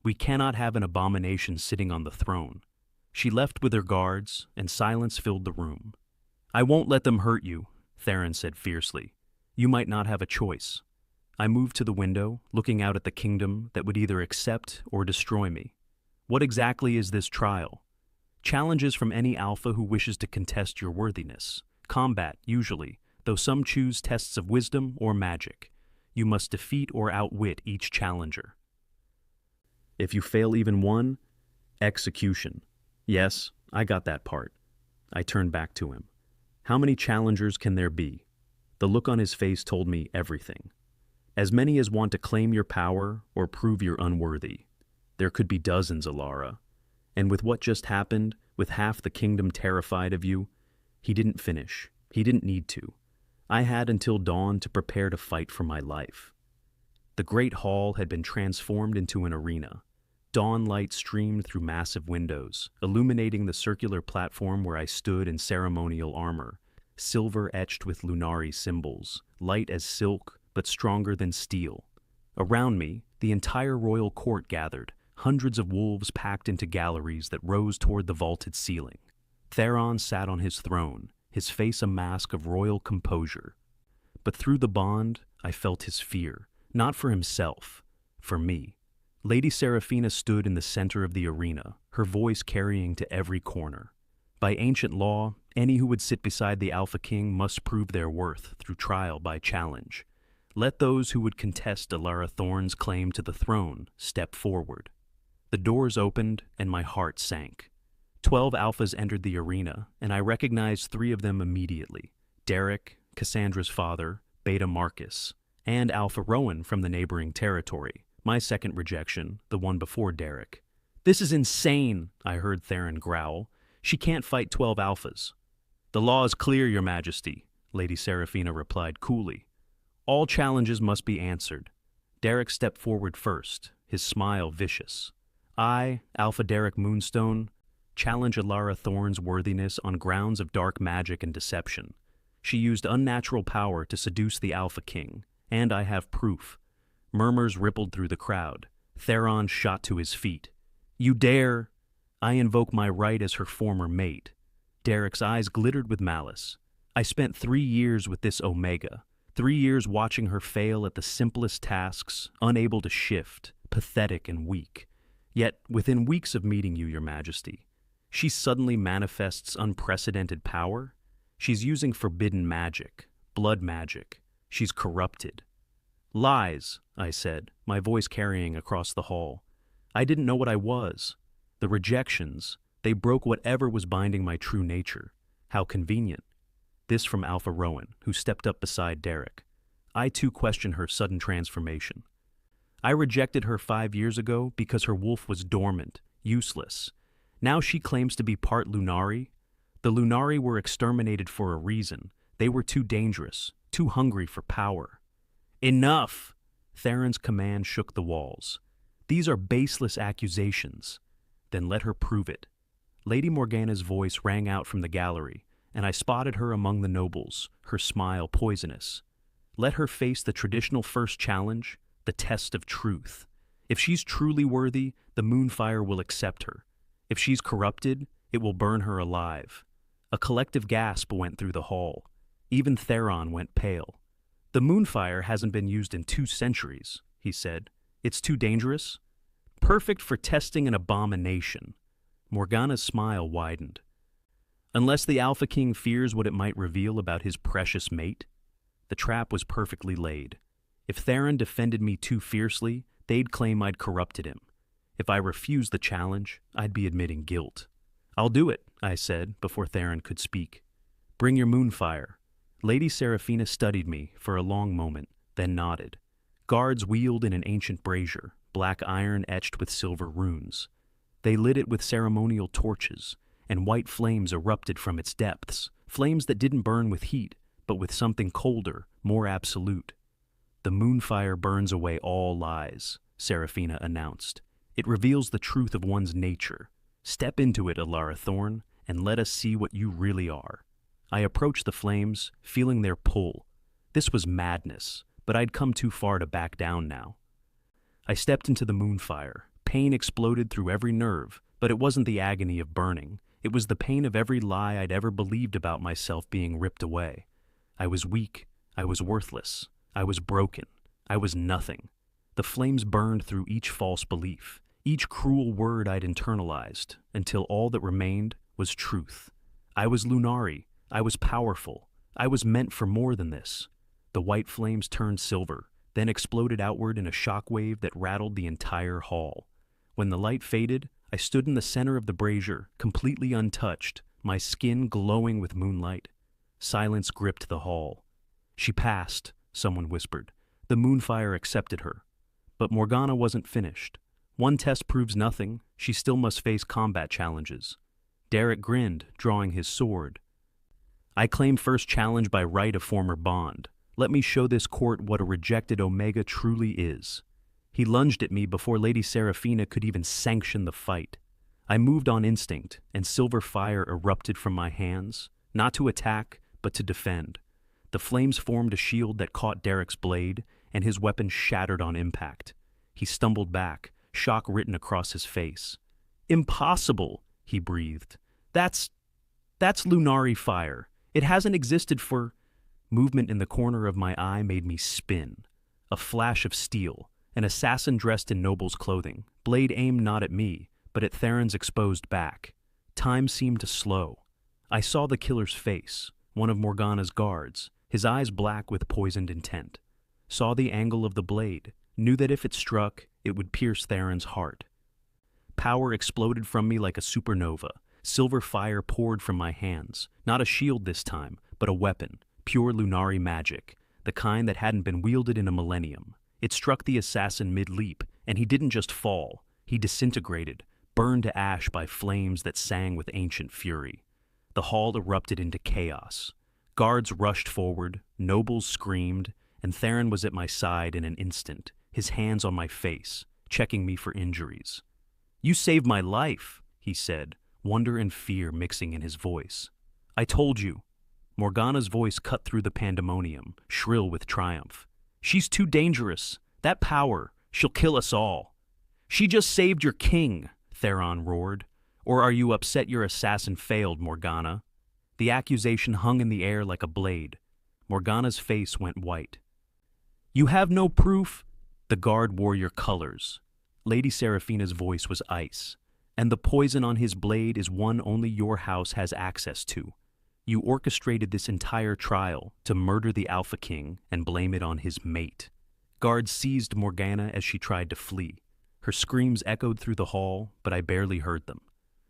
We cannot have an abomination sitting on the throne. She left with her guards, and silence filled the room. I won't let them hurt you, Theron said fiercely. You might not have a choice. I moved to the window, looking out at the kingdom that would either accept or destroy me. What exactly is this trial? Challenges from any alpha who wishes to contest your worthiness. Combat, usually, though some choose tests of wisdom or magic. You must defeat or outwit each challenger. If you fail even one, execution. Yes, I got that part. I turned back to him. How many challengers can there be? The look on his face told me everything. As many as want to claim your power or prove you're unworthy. There could be dozens, Alara. And with what just happened, with half the kingdom terrified of you, he didn't finish. He didn't need to. I had until dawn to prepare to fight for my life. The great hall had been transformed into an arena. Dawn light streamed through massive windows, illuminating the circular platform where I stood in ceremonial armor, silver etched with Lunari symbols, light as silk but stronger than steel. Around me, the entire royal court gathered, hundreds of wolves packed into galleries that rose toward the vaulted ceiling. Theron sat on his throne, his face a mask of royal composure. But through the bond, I felt his fear, not for himself, for me. Lady Seraphina stood in the center of the arena, her voice carrying to every corner. By ancient law, any who would sit beside the Alpha King must prove their worth through trial by challenge. Let those who would contest Alara Thorne's claim to the throne step forward. The doors opened, and my heart sank. 12 alphas entered the arena, and I recognized 3 of them immediately. Derek, Cassandra's father, Beta Marcus, and Alpha Rowan from the neighboring territory. My second rejection, the one before Derek. This is insane, I heard Theron growl. She can't fight 12 alphas. The law is clear, Your Majesty, Lady Seraphina replied coolly. All challenges must be answered. Derek stepped forward first, his smile vicious. I, Alpha Derek Moonstone, challenge Alara Thorne's worthiness on grounds of dark magic and deception. She used unnatural power to seduce the Alpha King, and I have proof. Murmurs rippled through the crowd. Theron shot to his feet. You dare! I invoke my right as her former mate. Derek's eyes glittered with malice. I spent 3 years with this Omega, 3 years watching her fail at the simplest tasks, unable to shift, pathetic and weak. Yet, within weeks of meeting you, Your Majesty, she suddenly manifests unprecedented power. She's using forbidden magic, blood magic. She's corrupted. Lies, I said, my voice carrying across the hall. I didn't know what I was. The rejections, they broke whatever was binding my true nature. How convenient. This from Alpha Rowan, who stepped up beside Derek. I too question her sudden transformation. I rejected her 5 years ago because her wolf was dormant, useless. Now she claims to be part Lunari. The Lunari were exterminated for a reason. They were too dangerous, too hungry for power. Enough! Theron's command shook the walls. These are baseless accusations. Then let her prove it. Lady Morgana's voice rang out from the gallery, and I spotted her among the nobles, her smile poisonous. Let her face the traditional first challenge, the test of truth. If she's truly worthy, the Moonfire will accept her. If she's corrupted, it will burn her alive. A collective gasp went through the hall. Even Theron went pale. The Moonfire hasn't been used in 2 centuries, he said. It's too dangerous? Perfect for testing an abomination. Morgana's smile widened. Unless the Alpha King fears what it might reveal about his precious mate? The trap was perfectly laid. If Theron defended me too fiercely, they'd claim I'd corrupted him. If I refused the challenge, I'd be admitting guilt. I'll do it, I said, before Theron could speak. Bring your Moonfire. Lady Seraphina studied me for a long moment, then nodded. Guards wheeled in an ancient brazier, black iron etched with silver runes. They lit it with ceremonial torches, and white flames erupted from its depths, flames that didn't burn with heat, but with something colder, more absolute. "The moonfire burns away all lies," Seraphina announced. "It reveals the truth of one's nature. Step into it, Alara Thorn, and let us see what you really are." I approached the flames, feeling their pull. This was madness, but I'd come too far to back down now. I stepped into the moonfire. Pain exploded through every nerve, but it wasn't the agony of burning. It was the pain of every lie I'd ever believed about myself being ripped away. I was weak. I was worthless. I was broken. I was nothing. The flames burned through each false belief, each cruel word I'd internalized, until all that remained was truth. I was Lunari. I was powerful. I was meant for more than this. The white flames turned silver, then exploded outward in a shockwave that rattled the entire hall. When the light faded, I stood in the center of the brazier, completely untouched, my skin glowing with moonlight. Silence gripped the hall. "She passed," someone whispered. "The moonfire accepted her." But Morgana wasn't finished. One test proves nothing. She still must face combat challenges. Derek grinned, drawing his sword. "I claim first challenge by right of former bond. Let me show this court what a rejected Omega truly is." He lunged at me before Lady Seraphina could even sanction the fight. I moved on instinct, and silver fire erupted from my hands, not to attack, but to defend. The flames formed a shield that caught Derek's blade, and his weapon shattered on impact. He stumbled back, shock written across his face. "Impossible," he breathed. That's Lunari fire. It hasn't existed for..." Movement in the corner of my eye made me spin. A flash of steel, an assassin dressed in noble's clothing, blade aimed not at me, but at Theron's exposed back. Time seemed to slow. I saw the killer's face, one of Morgana's guards, his eyes black with poisoned intent. Saw the angle of the blade, knew that if it struck, it would pierce Theron's heart. Power exploded from me like a supernova. Silver fire poured from my hands, not a shield this time, but a weapon, pure Lunari magic, the kind that hadn't been wielded in a millennium. It struck the assassin mid-leap, and he didn't just fall, he disintegrated, burned to ash by flames that sang with ancient fury. The hall erupted into chaos. Guards rushed forward, nobles screamed, and Theron was at my side in an instant, his hands on my face, checking me for injuries. "You saved my life," he said, wonder and fear mixing in his voice. "I told you." Morgana's voice cut through the pandemonium, shrill with triumph. "She's too dangerous. That power, she'll kill us all." "She just saved your king," Theron roared. "Or are you upset your assassin failed, Morgana?" The accusation hung in the air like a blade. Morgana's face went white. "You have no proof?" "The guard wore your colors." Lady Seraphina's voice was ice. "And the poison on his blade is one only your house has access to. You orchestrated this entire trial to murder the Alpha King and blame it on his mate." Guards seized Morgana as she tried to flee. Her screams echoed through the hall, but I barely heard them.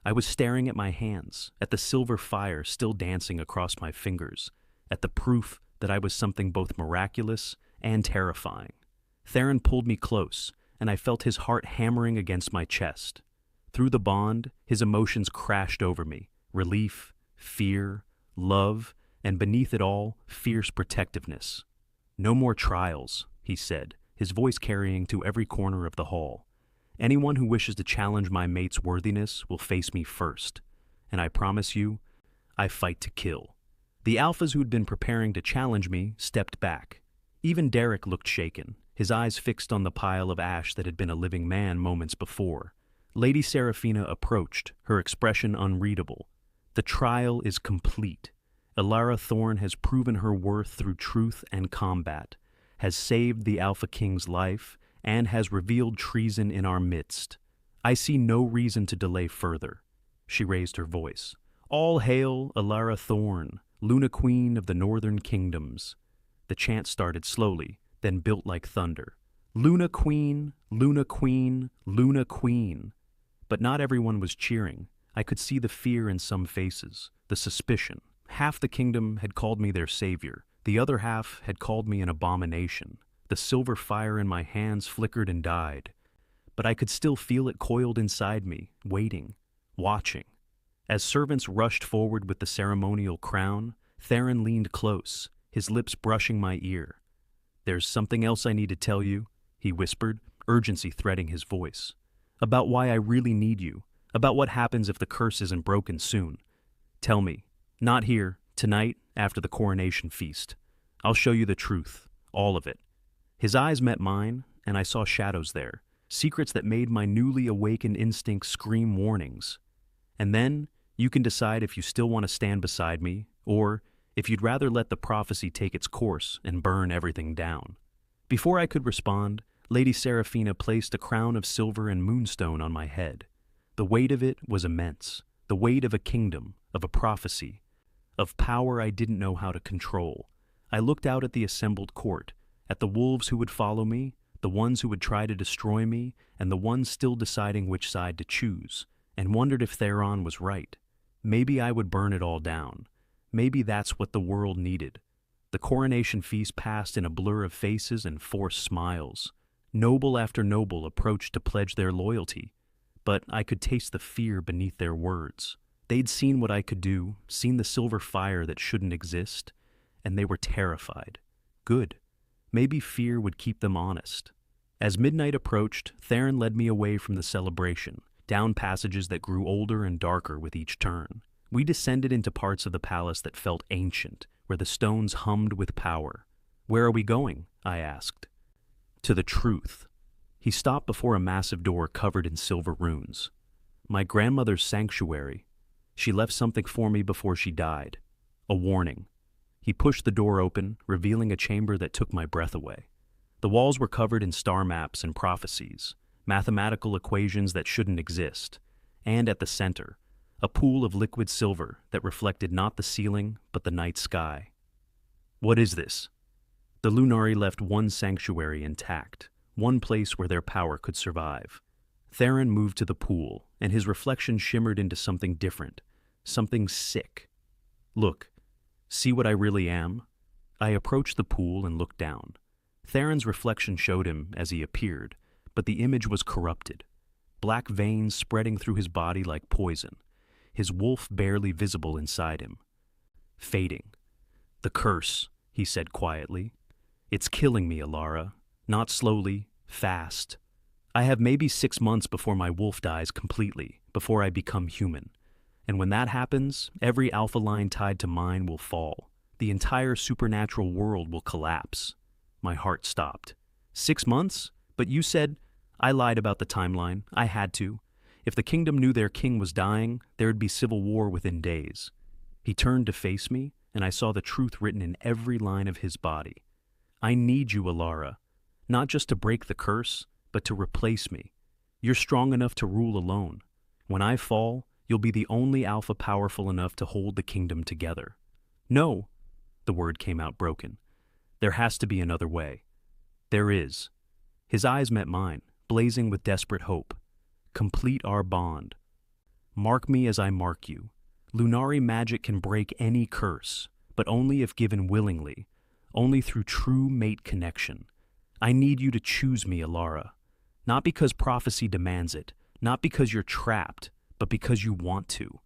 I was staring at my hands, at the silver fire still dancing across my fingers, at the proof that I was something both miraculous and terrifying. Theron pulled me close, and I felt his heart hammering against my chest. Through the bond, his emotions crashed over me: relief, fear, love, and beneath it all, fierce protectiveness. "No more trials," he said, his voice carrying to every corner of the hall. "Anyone who wishes to challenge my mate's worthiness will face me first. And I promise you, I fight to kill." The alphas who'd been preparing to challenge me stepped back. Even Derek looked shaken, his eyes fixed on the pile of ash that had been a living man moments before. Lady Seraphina approached, her expression unreadable. "The trial is complete. Alara Thorn has proven her worth through truth and combat, has saved the Alpha King's life, and has revealed treason in our midst. I see no reason to delay further." She raised her voice. "All hail Alara Thorn, Luna Queen of the Northern Kingdoms." The chant started slowly, then built like thunder. "Luna Queen, Luna Queen, Luna Queen." But not everyone was cheering. I could see the fear in some faces, the suspicion. Half the kingdom had called me their savior. The other half had called me an abomination. The silver fire in my hands flickered and died. But I could still feel it coiled inside me, waiting, watching. As servants rushed forward with the ceremonial crown, Theron leaned close, his lips brushing my ear. "There's something else I need to tell you," he whispered, urgency threading his voice. "About why I really need you, about what happens if the curse isn't broken soon. Tell me, not here, tonight, after the coronation feast. I'll show you the truth, all of it." His eyes met mine, and I saw shadows there, secrets that made my newly awakened instincts scream warnings. And then, you can decide if you still want to stand beside me, or if you'd rather let the prophecy take its course and burn everything down. Before I could respond, Lady Seraphina placed a crown of silver and moonstone on my head. The weight of it was immense, the weight of a kingdom, of a prophecy, of power I didn't know how to control. I looked out at the assembled court, at the wolves who would follow me, the ones who would try to destroy me, and the ones still deciding which side to choose, and wondered if Theron was right. Maybe I would burn it all down. Maybe that's what the world needed. The coronation feast passed in a blur of faces and forced smiles. Noble after noble approached to pledge their loyalty, but I could taste the fear beneath their words. They'd seen what I could do, seen the silver fire that shouldn't exist, and they were terrified. Good. Maybe fear would keep them honest. As midnight approached, Theron led me away from the celebration, down passages that grew older and darker with each turn. We descended into parts of the palace that felt ancient, where the stones hummed with power. "Where are we going?" I asked. "To the truth." He stopped before a massive door covered in silver runes. "My grandmother's sanctuary. She left something for me before she died. A warning." He pushed the door open, revealing a chamber that took my breath away. The walls were covered in star maps and prophecies, mathematical equations that shouldn't exist, and at the center, a pool of liquid silver that reflected not the ceiling but the night sky. "What is this?" The Lunari left one sanctuary intact, one place where their power could survive. Theron moved to the pool, and his reflection shimmered into something different, something sick. "Look, see what I really am?" I approached the pool and looked down. Theron's reflection showed him as he appeared, but the image was corrupted. Black veins spreading through his body like poison, his wolf barely visible inside him. "Fading. The curse," he said quietly. "It's killing me, Alara. Not slowly, fast. I have maybe 6 months before my wolf dies completely, before I become human. And when that happens, every alpha line tied to mine will fall. The entire supernatural world will collapse." My heart stopped. 6 months? But you said— I lied about the timeline. I had to. If the kingdom knew their king was dying, there'd be civil war within days. He turned to face me, and I saw the truth written in every line of his body. "I need you, Alara. Not just to break the curse, but to replace me. You're strong enough to rule alone. When I fall, you'll be the only alpha powerful enough to hold the kingdom together." "No," the word came out broken. "There has to be another way." "There is." His eyes met mine, blazing with desperate hope. "Complete our bond. Mark me as I mark you. Lunari magic can break any curse, but only if given willingly, only through true mate connection. I need you to choose me, Alara. Not because prophecy demands it, not because you're trapped, but because you want to."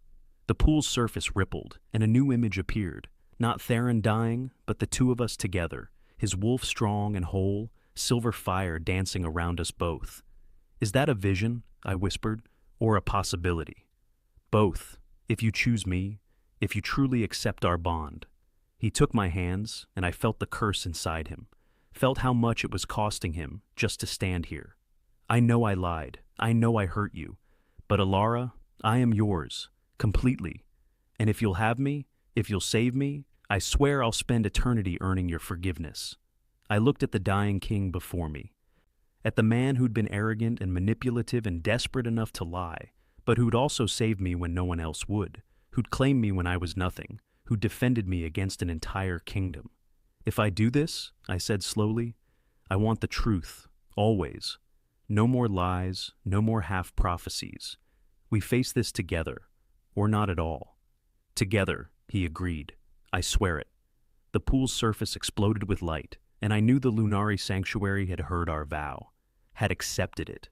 The pool's surface rippled, and a new image appeared. Not Theron dying, but the two of us together, his wolf strong and whole, silver fire dancing around us both. "Is that a vision?" I whispered, "or a possibility?" "Both, if you choose me, if you truly accept our bond." He took my hands, and I felt the curse inside him, felt how much it was costing him just to stand here. "I know I lied. I know I hurt you. But Alara, I am yours, completely. And if you'll have me, if you'll save me, I swear I'll spend eternity earning your forgiveness." I looked at the dying king before me, at the man who'd been arrogant and manipulative and desperate enough to lie, but who'd also saved me when no one else would, who'd claimed me when I was nothing, who defended me against an entire kingdom. "If I do this," I said slowly, "I want the truth, always. No more lies, no more half-prophecies. We face this together, or not at all." "Together," he agreed. "I swear it." The pool's surface exploded with light, and I knew the Lunari sanctuary had heard our vow, had accepted it.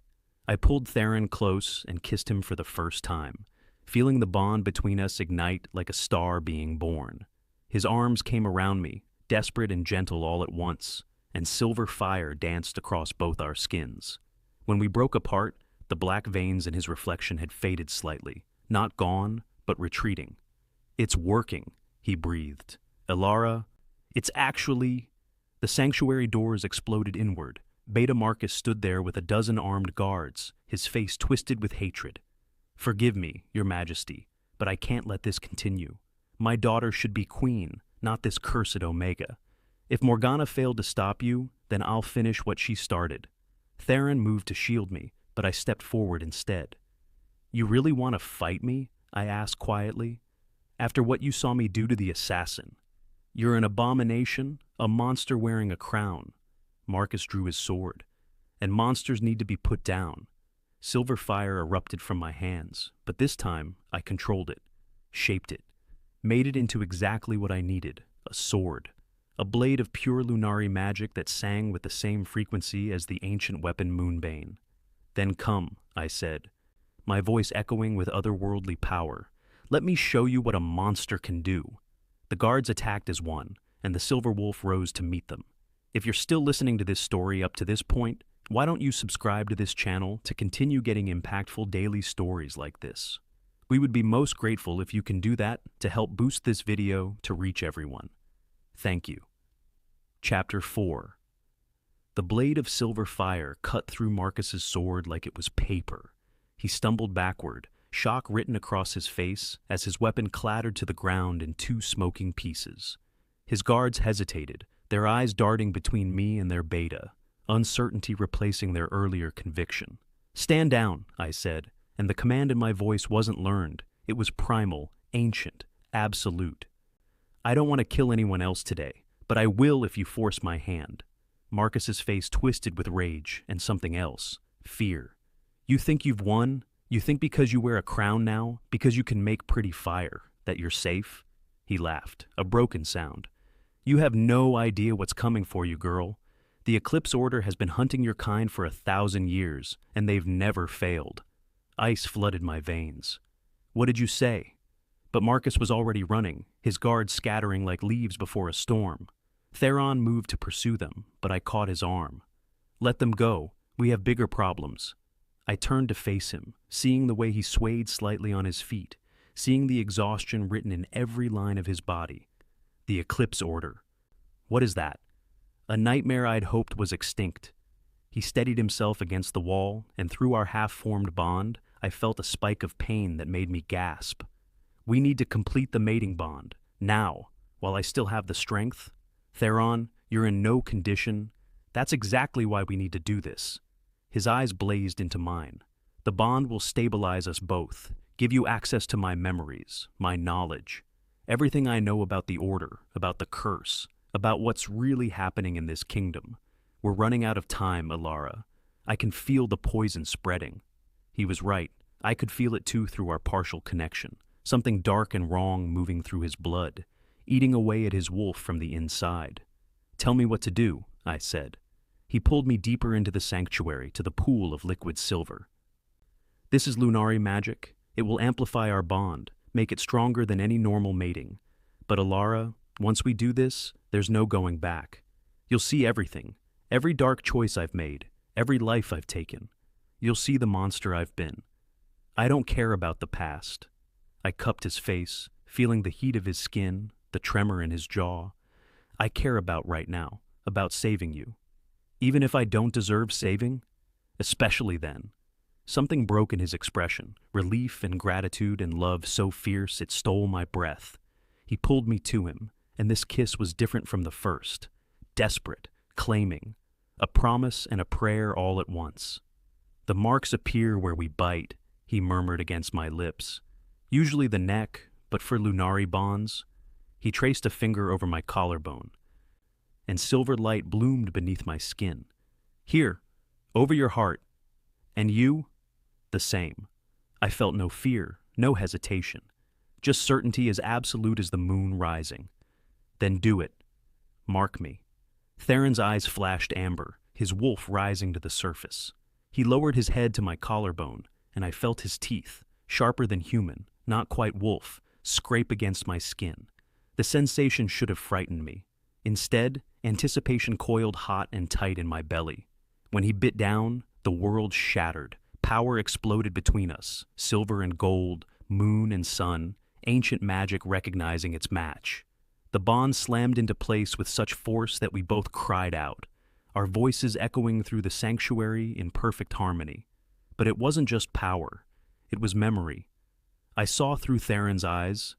I pulled Theron close and kissed him for the first time, feeling the bond between us ignite like a star being born. His arms came around me, desperate and gentle all at once, and silver fire danced across both our skins. When we broke apart, the black veins in his reflection had faded slightly, not gone, but retreating. "It's working," he breathed. "Elara, it's actually—" The sanctuary doors exploded inward. Beta Marcus stood there with a dozen armed guards, his face twisted with hatred. "Forgive me, Your Majesty, but I can't let this continue. My daughter should be queen, not this cursed Omega. If Morgana failed to stop you, then I'll finish what she started." Theron moved to shield me, but I stepped forward instead. "You really want to fight me?" I asked quietly. "After what you saw me do to the assassin? You're an abomination, a monster wearing a crown." Marcus drew his sword. "And monsters need to be put down." Silver fire erupted from my hands, but this time I controlled it, shaped it, made it into exactly what I needed, a sword. A blade of pure Lunari magic that sang with the same frequency as the ancient weapon Moonbane. "Then come," I said, my voice echoing with otherworldly power. "Let me show you what a monster can do." The guards attacked as one, and the Silver Wolf rose to meet them. If you're still listening to this story up to this point, why don't you subscribe to this channel to continue getting impactful daily stories like this? We would be most grateful if you can do that to help boost this video to reach everyone. Thank you. Chapter 4. The blade of silver fire cut through Marcus's sword like it was paper. He stumbled backward, shock written across his face as his weapon clattered to the ground in two smoking pieces. His guards hesitated, their eyes darting between me and their beta, uncertainty replacing their earlier conviction. "Stand down," I said, and the command in my voice wasn't learned. It was primal, ancient, absolute. "I don't want to kill anyone else today, but I will if you force my hand." Marcus's face twisted with rage and something else, fear. "You think you've won? You think because you wear a crown now, because you can make pretty fire, that you're safe?" He laughed, a broken sound. "You have no idea what's coming for you, girl. The Eclipse Order has been hunting your kind for 1,000 years, and they've never failed." Ice flooded my veins. "What did you say?" But Marcus was already running, his guards scattering like leaves before a storm. Theron moved to pursue them, but I caught his arm. "Let them go. We have bigger problems." I turned to face him, seeing the way he swayed slightly on his feet, seeing the exhaustion written in every line of his body. The Eclipse Order. What is that? A nightmare I'd hoped was extinct. He steadied himself against the wall, and through our half-formed bond, I felt a spike of pain that made me gasp. "We need to complete the mating bond, now, while I still have the strength. Theron, you're in no condition. That's exactly why we need to do this." His eyes blazed into mine. "The bond will stabilize us both, give you access to my memories, my knowledge, everything I know about the Order, about the curse, about what's really happening in this kingdom. We're running out of time, Elara. I can feel the poison spreading." He was right. I could feel it too through our partial connection, something dark and wrong moving through his blood, eating away at his wolf from the inside. "Tell me what to do," I said. He pulled me deeper into the sanctuary, to the pool of liquid silver. "This is Lunari magic. It will amplify our bond, make it stronger than any normal mating. But Elara, once we do this, there's no going back. You'll see everything, every dark choice I've made, every life I've taken. You'll see the monster I've been. I don't care about the past." I cupped his face, feeling the heat of his skin, the tremor in his jaw. "I care about right now, about saving you. Even if I don't deserve saving? Especially then." Something broke in his expression, relief and gratitude and love so fierce it stole my breath. He pulled me to him, and this kiss was different from the first. Desperate, claiming, a promise and a prayer all at once. "The marks appear where we bite," he murmured against my lips. "Usually the neck, but for Lunari bonds." He traced a finger over my collarbone, and silver light bloomed beneath my skin. "Here, over your heart. And you?" The same. I felt no fear, no hesitation, just certainty as absolute as the moon rising. "Then do it. Mark me." Theron's eyes flashed amber, his wolf rising to the surface. He lowered his head to my collarbone, and I felt his teeth, sharper than human, not quite wolf, scrape against my skin. The sensation should have frightened me. Instead, anticipation coiled hot and tight in my belly. When he bit down, the world shattered. Power exploded between us, silver and gold, moon and sun, ancient magic recognizing its match. The bond slammed into place with such force that we both cried out, our voices echoing through the sanctuary in perfect harmony. But it wasn't just power, it was memory. I saw through Theron's eyes,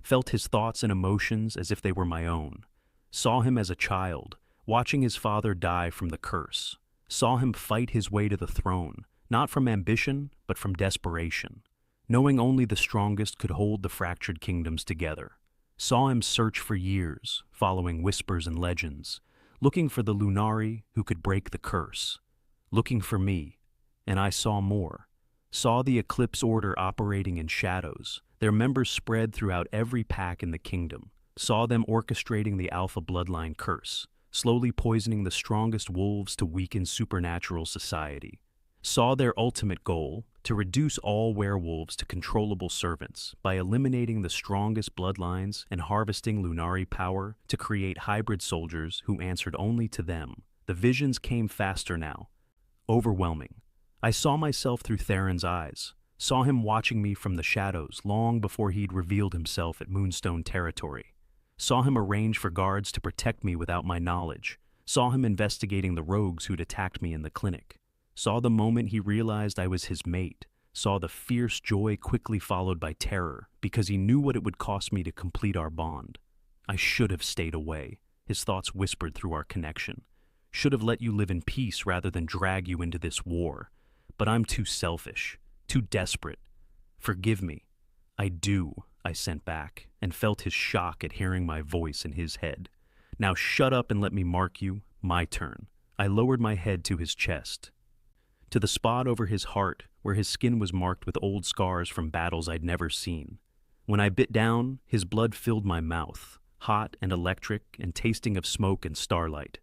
felt his thoughts and emotions as if they were my own, saw him as a child, watching his father die from the curse, saw him fight his way to the throne, not from ambition, but from desperation, knowing only the strongest could hold the fractured kingdoms together. Saw him search for years, following whispers and legends, looking for the Lunari who could break the curse, looking for me, and I saw more. Saw the Eclipse Order operating in shadows, their members spread throughout every pack in the kingdom, saw them orchestrating the Alpha bloodline curse, slowly poisoning the strongest wolves to weaken supernatural society. Saw their ultimate goal, to reduce all werewolves to controllable servants by eliminating the strongest bloodlines and harvesting Lunari power to create hybrid soldiers who answered only to them. The visions came faster now, overwhelming. I saw myself through Theron's eyes, saw him watching me from the shadows long before he'd revealed himself at Moonstone territory, saw him arrange for guards to protect me without my knowledge, saw him investigating the rogues who'd attacked me in the clinic. Saw the moment he realized I was his mate, saw the fierce joy quickly followed by terror because he knew what it would cost me to complete our bond. I should have stayed away, his thoughts whispered through our connection. Should have let you live in peace rather than drag you into this war. But I'm too selfish, too desperate. Forgive me. I do, I sent back, and felt his shock at hearing my voice in his head. Now shut up and let me mark you. My turn. I lowered my head to his chest, to the spot over his heart where his skin was marked with old scars from battles I'd never seen. When I bit down, his blood filled my mouth, hot and electric and tasting of smoke and starlight.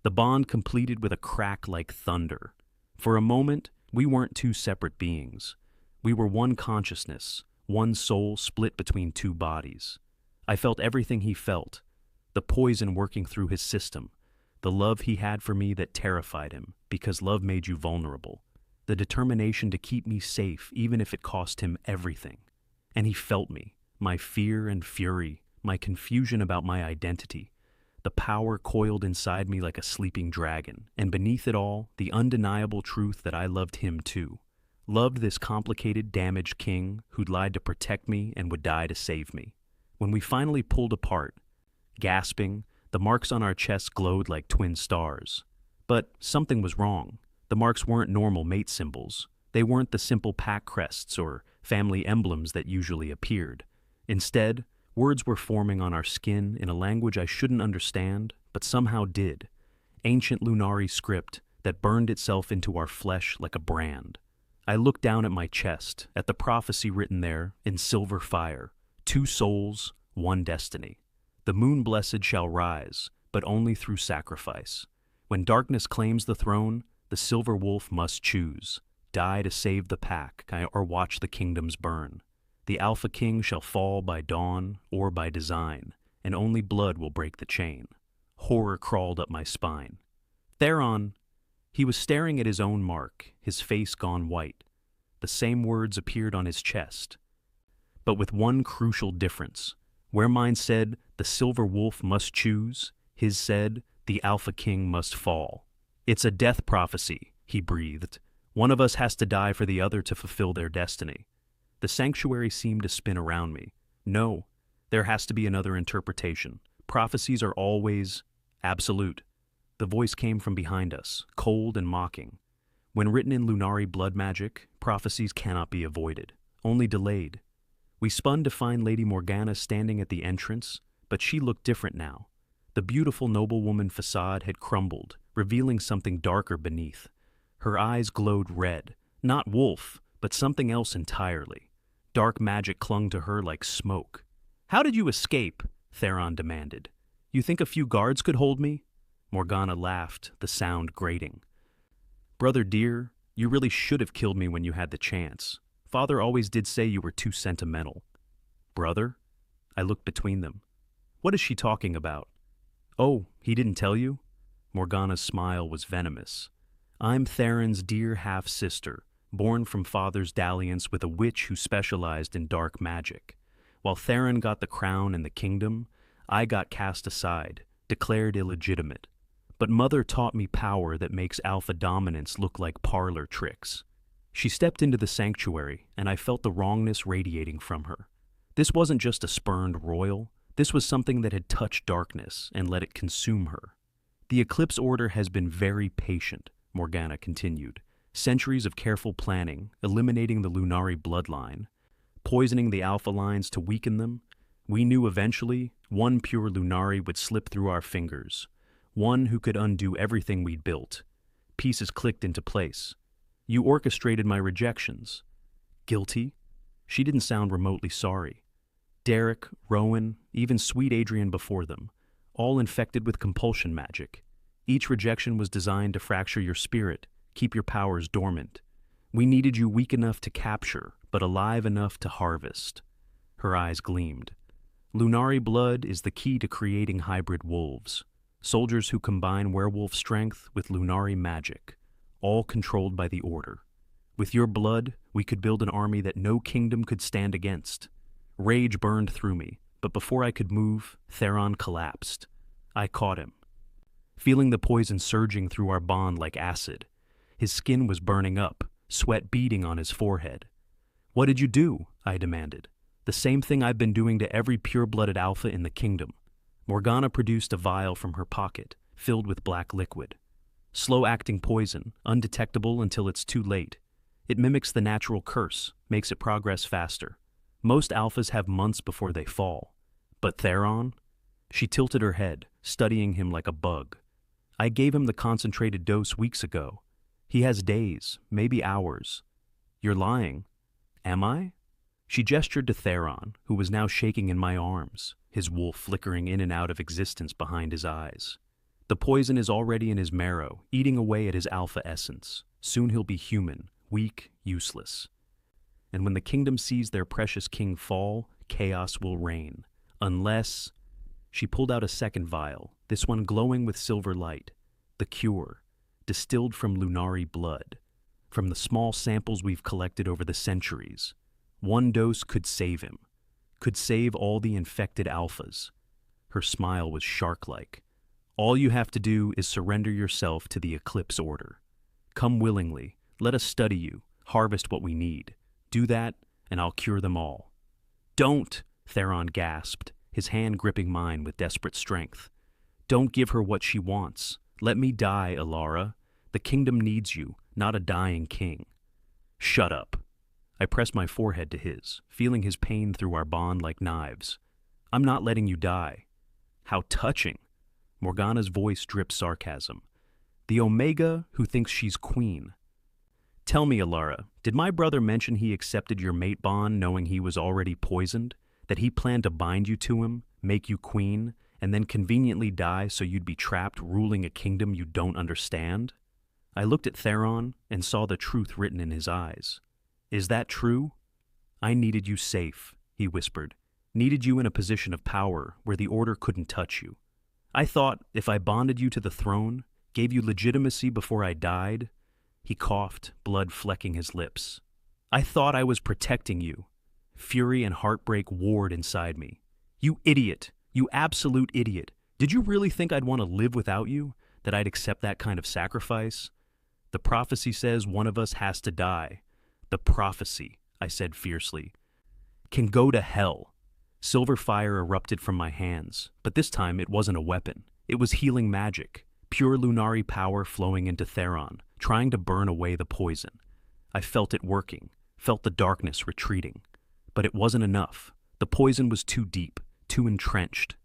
The bond completed with a crack like thunder. For a moment, we weren't two separate beings. We were one consciousness, one soul split between two bodies. I felt everything he felt, the poison working through his system, the love he had for me that terrified him, because love made you vulnerable, the determination to keep me safe even if it cost him everything. And he felt me, my fear and fury, my confusion about my identity. The power coiled inside me like a sleeping dragon, and beneath it all, the undeniable truth that I loved him too. Loved this complicated, damaged king who'd lied to protect me and would die to save me. When we finally pulled apart, gasping, the marks on our chests glowed like twin stars. But something was wrong. The marks weren't normal mate symbols. They weren't the simple pack crests or family emblems that usually appeared. Instead, words were forming on our skin in a language I shouldn't understand, but somehow did. Ancient Lunari script that burned itself into our flesh like a brand. I looked down at my chest, at the prophecy written there in silver fire. 2 souls, 1 destiny. The moon blessed shall rise, but only through sacrifice. When darkness claims the throne, the silver wolf must choose. Die to save the pack, or watch the kingdoms burn. The Alpha King shall fall by dawn or by design, and only blood will break the chain. Horror crawled up my spine. Theron, he was staring at his own mark, his face gone white. The same words appeared on his chest, but with one crucial difference. Where mine said, the silver wolf must choose, his said, the Alpha King must fall. It's a death prophecy, he breathed. One of us has to die for the other to fulfill their destiny. The sanctuary seemed to spin around me. No, there has to be another interpretation. Prophecies are always absolute. The voice came from behind us, cold and mocking. When written in Lunari blood magic, prophecies cannot be avoided, only delayed. We spun to find Lady Morgana standing at the entrance, but she looked different now. The beautiful noblewoman facade had crumbled, revealing something darker beneath. Her eyes glowed red, not wolf, but something else entirely. Dark magic clung to her like smoke. "How did you escape?" Theron demanded. "You think a few guards could hold me?" Morgana laughed, the sound grating. "Brother dear, you really should have killed me when you had the chance. Father always did say you were too sentimental. Brother? I looked between them. What is she talking about? Oh, he didn't tell you? Morgana's smile was venomous. I'm Theron's dear half-sister, born from Father's dalliance with a witch who specialized in dark magic. While Theron got the crown and the kingdom, I got cast aside, declared illegitimate. But Mother taught me power that makes alpha dominance look like parlor tricks. She stepped into the sanctuary, and I felt the wrongness radiating from her. This wasn't just a spurned royal. This was something that had touched darkness and let it consume her. The Eclipse Order has been very patient, Morgana continued. Centuries of careful planning, eliminating the Lunari bloodline, poisoning the Alpha lines to weaken them. We knew eventually one pure Lunari would slip through our fingers, one who could undo everything we'd built. Pieces clicked into place. You orchestrated my rejections. Guilty? She didn't sound remotely sorry. Derek, Rowan, even sweet Adrian before them, all infected with compulsion magic. Each rejection was designed to fracture your spirit, keep your powers dormant. We needed you weak enough to capture, but alive enough to harvest. Her eyes gleamed. Lunari blood is the key to creating hybrid wolves, soldiers who combine werewolf strength with Lunari magic, all controlled by the Order. With your blood, we could build an army that no kingdom could stand against. Rage burned through me, but before I could move, Theron collapsed. I caught him. Feeling the poison surging through our bond like acid, his skin was burning up, sweat beading on his forehead. What did you do? I demanded. The same thing I've been doing to every pure-blooded alpha in the kingdom. Morgana produced a vial from her pocket, filled with black liquid. Slow-acting poison, undetectable until it's too late. It mimics the natural curse, makes it progress faster. Most alphas have months before they fall. But Theron? She tilted her head, studying him like a bug. I gave him the concentrated dose weeks ago. He has days, maybe hours. You're lying. Am I? She gestured to Theron, who was now shaking in my arms, his wolf flickering in and out of existence behind his eyes. The poison is already in his marrow, eating away at his alpha essence. Soon he'll be human, weak, useless. And when the kingdom sees their precious king fall, chaos will reign. Unless... She pulled out a second vial, this one glowing with silver light. The cure, distilled from Lunari blood. From the small samples we've collected over the centuries. One dose could save him. Could save all the infected alphas. Her smile was shark-like. All you have to do is surrender yourself to the Eclipse Order. Come willingly, let us study you, harvest what we need. Do that, and I'll cure them all. Don't, Theron gasped, his hand gripping mine with desperate strength. Don't give her what she wants. Let me die, Alara. The kingdom needs you, not a dying king. Shut up. I pressed my forehead to his, feeling his pain through our bond like knives. I'm not letting you die. How touching. Morgana's voice dripped sarcasm. The Omega who thinks she's queen. Tell me, Alara, did my brother mention he accepted your mate bond knowing he was already poisoned? That he planned to bind you to him, make you queen, and then conveniently die so you'd be trapped ruling a kingdom you don't understand? I looked at Theron and saw the truth written in his eyes. Is that true? I needed you safe, he whispered. Needed you in a position of power where the Order couldn't touch you. I thought if I bonded you to the throne, gave you legitimacy before I died... He coughed, blood flecking his lips. I thought I was protecting you. Fury and heartbreak warred inside me. You idiot! You absolute idiot! Did you really think I'd want to live without you? That I'd accept that kind of sacrifice? The prophecy says one of us has to die. The prophecy, I said fiercely, can go to hell. Silver fire erupted from my hands, but this time it wasn't a weapon. It was healing magic, pure Lunari power flowing into Theron, trying to burn away the poison. I felt it working, felt the darkness retreating. But it wasn't enough. The poison was too deep, too entrenched.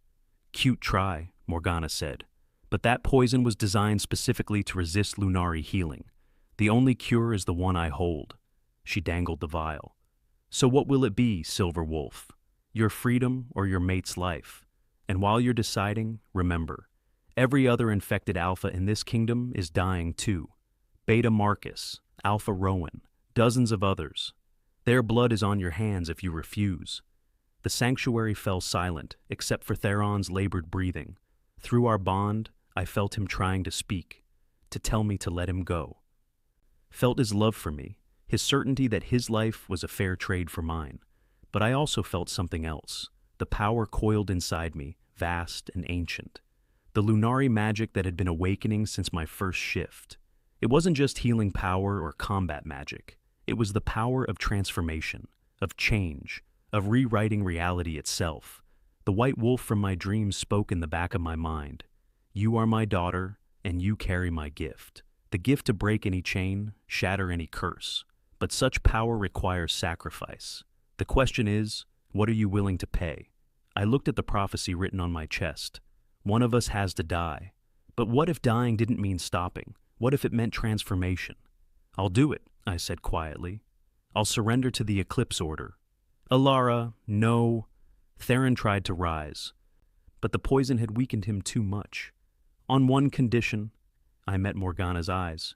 Cute try, Morgana said. But that poison was designed specifically to resist Lunari healing. The only cure is the one I hold. She dangled the vial. So what will it be, Silver Wolf? Your freedom or your mate's life? And while you're deciding, remember, every other infected alpha in this kingdom is dying too. Beta Marcus, Alpha Rowan, dozens of others. Their blood is on your hands if you refuse. The sanctuary fell silent, except for Theron's labored breathing. Through our bond, I felt him trying to speak, to tell me to let him go. Felt his love for me, his certainty that his life was a fair trade for mine. But I also felt something else. The power coiled inside me, vast and ancient. The Lunari magic that had been awakening since my first shift. It wasn't just healing power or combat magic. It was the power of transformation, of change, of rewriting reality itself. The white wolf from my dreams spoke in the back of my mind. You are my daughter, and you carry my gift. The gift to break any chain, shatter any curse. But such power requires sacrifice. The question is, what are you willing to pay? I looked at the prophecy written on my chest. One of us has to die. But what if dying didn't mean stopping? What if it meant transformation? I'll do it, I said quietly. I'll surrender to the Eclipse Order. Alara, no. Theron tried to rise, but the poison had weakened him too much. On one condition, I met Morgana's eyes.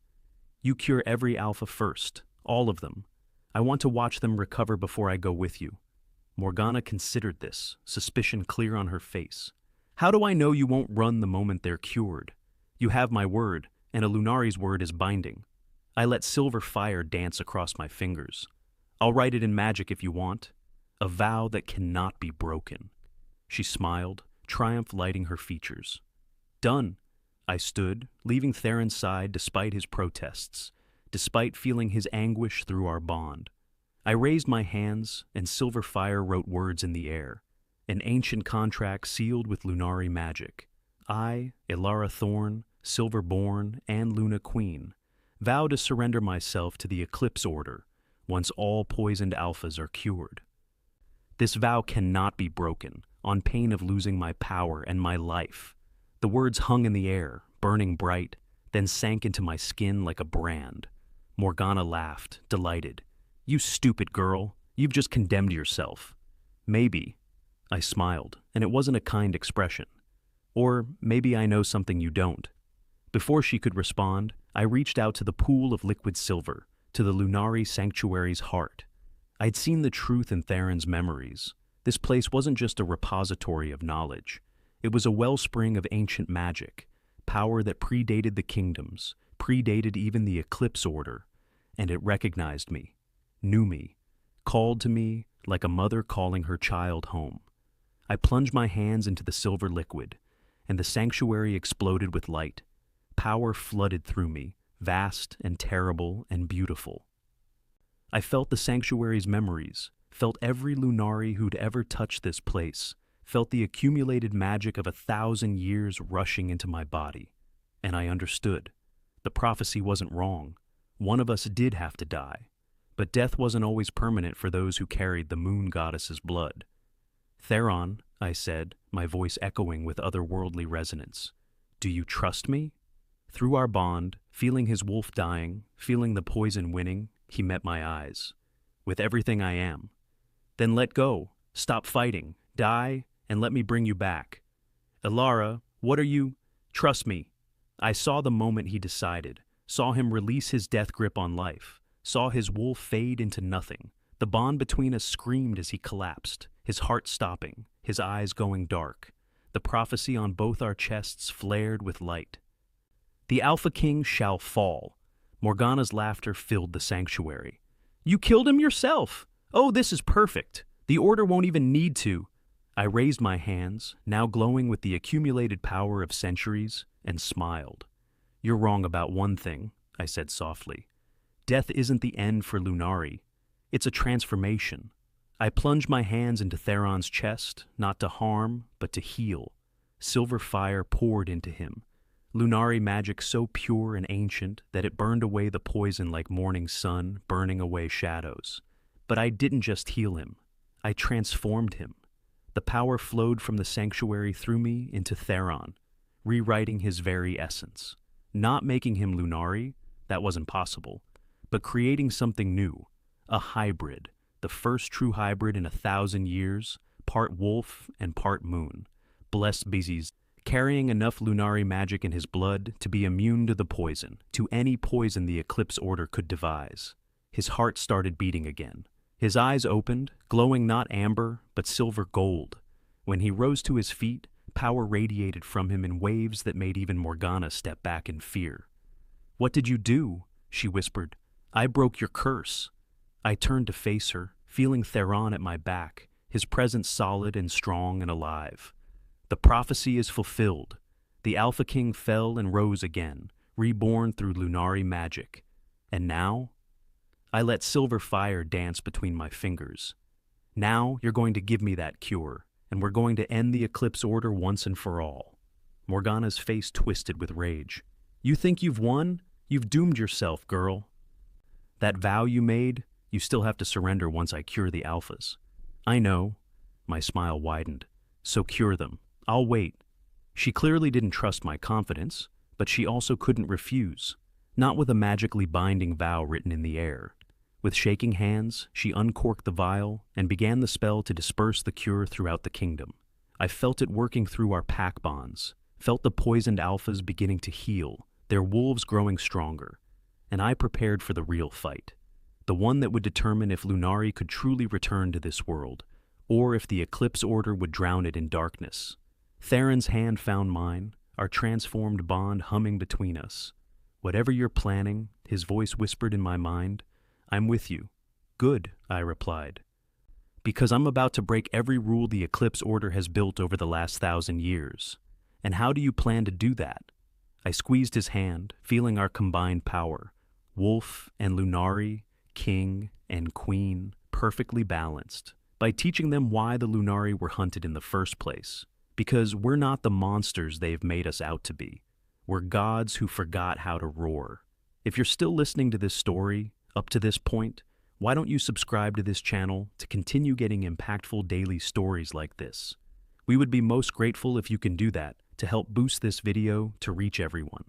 You cure every alpha first, all of them. I want to watch them recover before I go with you. Morgana considered this, suspicion clear on her face. How do I know you won't run the moment they're cured? You have my word, and a Lunari's word is binding. I let silver fire dance across my fingers. I'll write it in magic if you want. A vow that cannot be broken. She smiled, triumph lighting her features. Done. I stood, leaving Theron's side despite his protests, despite feeling his anguish through our bond. I raised my hands, and silver fire wrote words in the air, an ancient contract sealed with Lunari magic. I, Elara Thorn, Silverborn, and Luna Queen, vow to surrender myself to the Eclipse Order once all poisoned alphas are cured. This vow cannot be broken, on pain of losing my power and my life. The words hung in the air, burning bright, then sank into my skin like a brand. Morgana laughed, delighted. You stupid girl, you've just condemned yourself. Maybe. I smiled, and it wasn't a kind expression. Or maybe I know something you don't. Before she could respond, I reached out to the pool of liquid silver, to the Lunari sanctuary's heart. I'd seen the truth in Theron's memories. This place wasn't just a repository of knowledge. It was a wellspring of ancient magic, power that predated the kingdoms, predated even the Eclipse Order, and it recognized me, knew me, called to me like a mother calling her child home. I plunged my hands into the silver liquid, and the sanctuary exploded with light. Power flooded through me, vast and terrible and beautiful. I felt the sanctuary's memories, felt every Lunari who'd ever touched this place, felt the accumulated magic of 1,000 years rushing into my body. And I understood. The prophecy wasn't wrong. One of us did have to die. But death wasn't always permanent for those who carried the moon goddess's blood. Theron, I said, my voice echoing with otherworldly resonance, do you trust me? Through our bond, feeling his wolf dying, feeling the poison winning, he met my eyes. With everything I am. Then let go, stop fighting, die, and let me bring you back. Elara, what are you? Trust me. I saw the moment he decided, saw him release his death grip on life, saw his wolf fade into nothing. The bond between us screamed as he collapsed, his heart stopping, his eyes going dark. The prophecy on both our chests flared with light. The Alpha King shall fall. Morgana's laughter filled the sanctuary. You killed him yourself! Oh, this is perfect! The Order won't even need to. I raised my hands, now glowing with the accumulated power of centuries, and smiled. You're wrong about one thing, I said softly. Death isn't the end for Lunari. It's a transformation. I plunged my hands into Theron's chest, not to harm, but to heal. Silver fire poured into him. Lunari magic so pure and ancient that it burned away the poison like morning sun burning away shadows. But I didn't just heal him. I transformed him. The power flowed from the sanctuary through me into Theron, rewriting his very essence. Not making him Lunari, that wasn't possible, but creating something new, a hybrid, the first true hybrid in 1,000 years, part wolf and part moon. Blessed Bizis, carrying enough Lunari magic in his blood to be immune to the poison, to any poison the Eclipse Order could devise. His heart started beating again. His eyes opened, glowing not amber, but silver gold. When he rose to his feet, power radiated from him in waves that made even Morgana step back in fear. "What did you do?" she whispered. "I broke your curse." I turned to face her, feeling Theron at my back, his presence solid and strong and alive. "The prophecy is fulfilled. The Alpha King fell and rose again, reborn through Lunari magic. And now?" I let silver fire dance between my fingers. "Now you're going to give me that cure, and we're going to end the Eclipse Order once and for all." Morgana's face twisted with rage. "You think you've won? You've doomed yourself, girl. That vow you made, you still have to surrender once I cure the Alphas." "I know." My smile widened. "So cure them. I'll wait." She clearly didn't trust my confidence, but she also couldn't refuse. Not with a magically binding vow written in the air. With shaking hands, she uncorked the vial and began the spell to disperse the cure throughout the kingdom. I felt it working through our pack bonds, felt the poisoned alphas beginning to heal, their wolves growing stronger, and I prepared for the real fight, the one that would determine if Lunari could truly return to this world, or if the Eclipse Order would drown it in darkness. Theron's hand found mine, our transformed bond humming between us. "Whatever you're planning," his voice whispered in my mind, "I'm with you." "Good," I replied. "Because I'm about to break every rule the Eclipse Order has built over the last 1,000 years. And how do you plan to do that?" I squeezed his hand, feeling our combined power. Wolf and Lunari, king and queen, perfectly balanced. By teaching them why the Lunari were hunted in the first place. Because we're not the monsters they've made us out to be. We're gods who forgot how to roar. If you're still listening to this story, up to this point, why don't you subscribe to this channel to continue getting impactful daily stories like this? We would be most grateful if you can do that to help boost this video to reach everyone.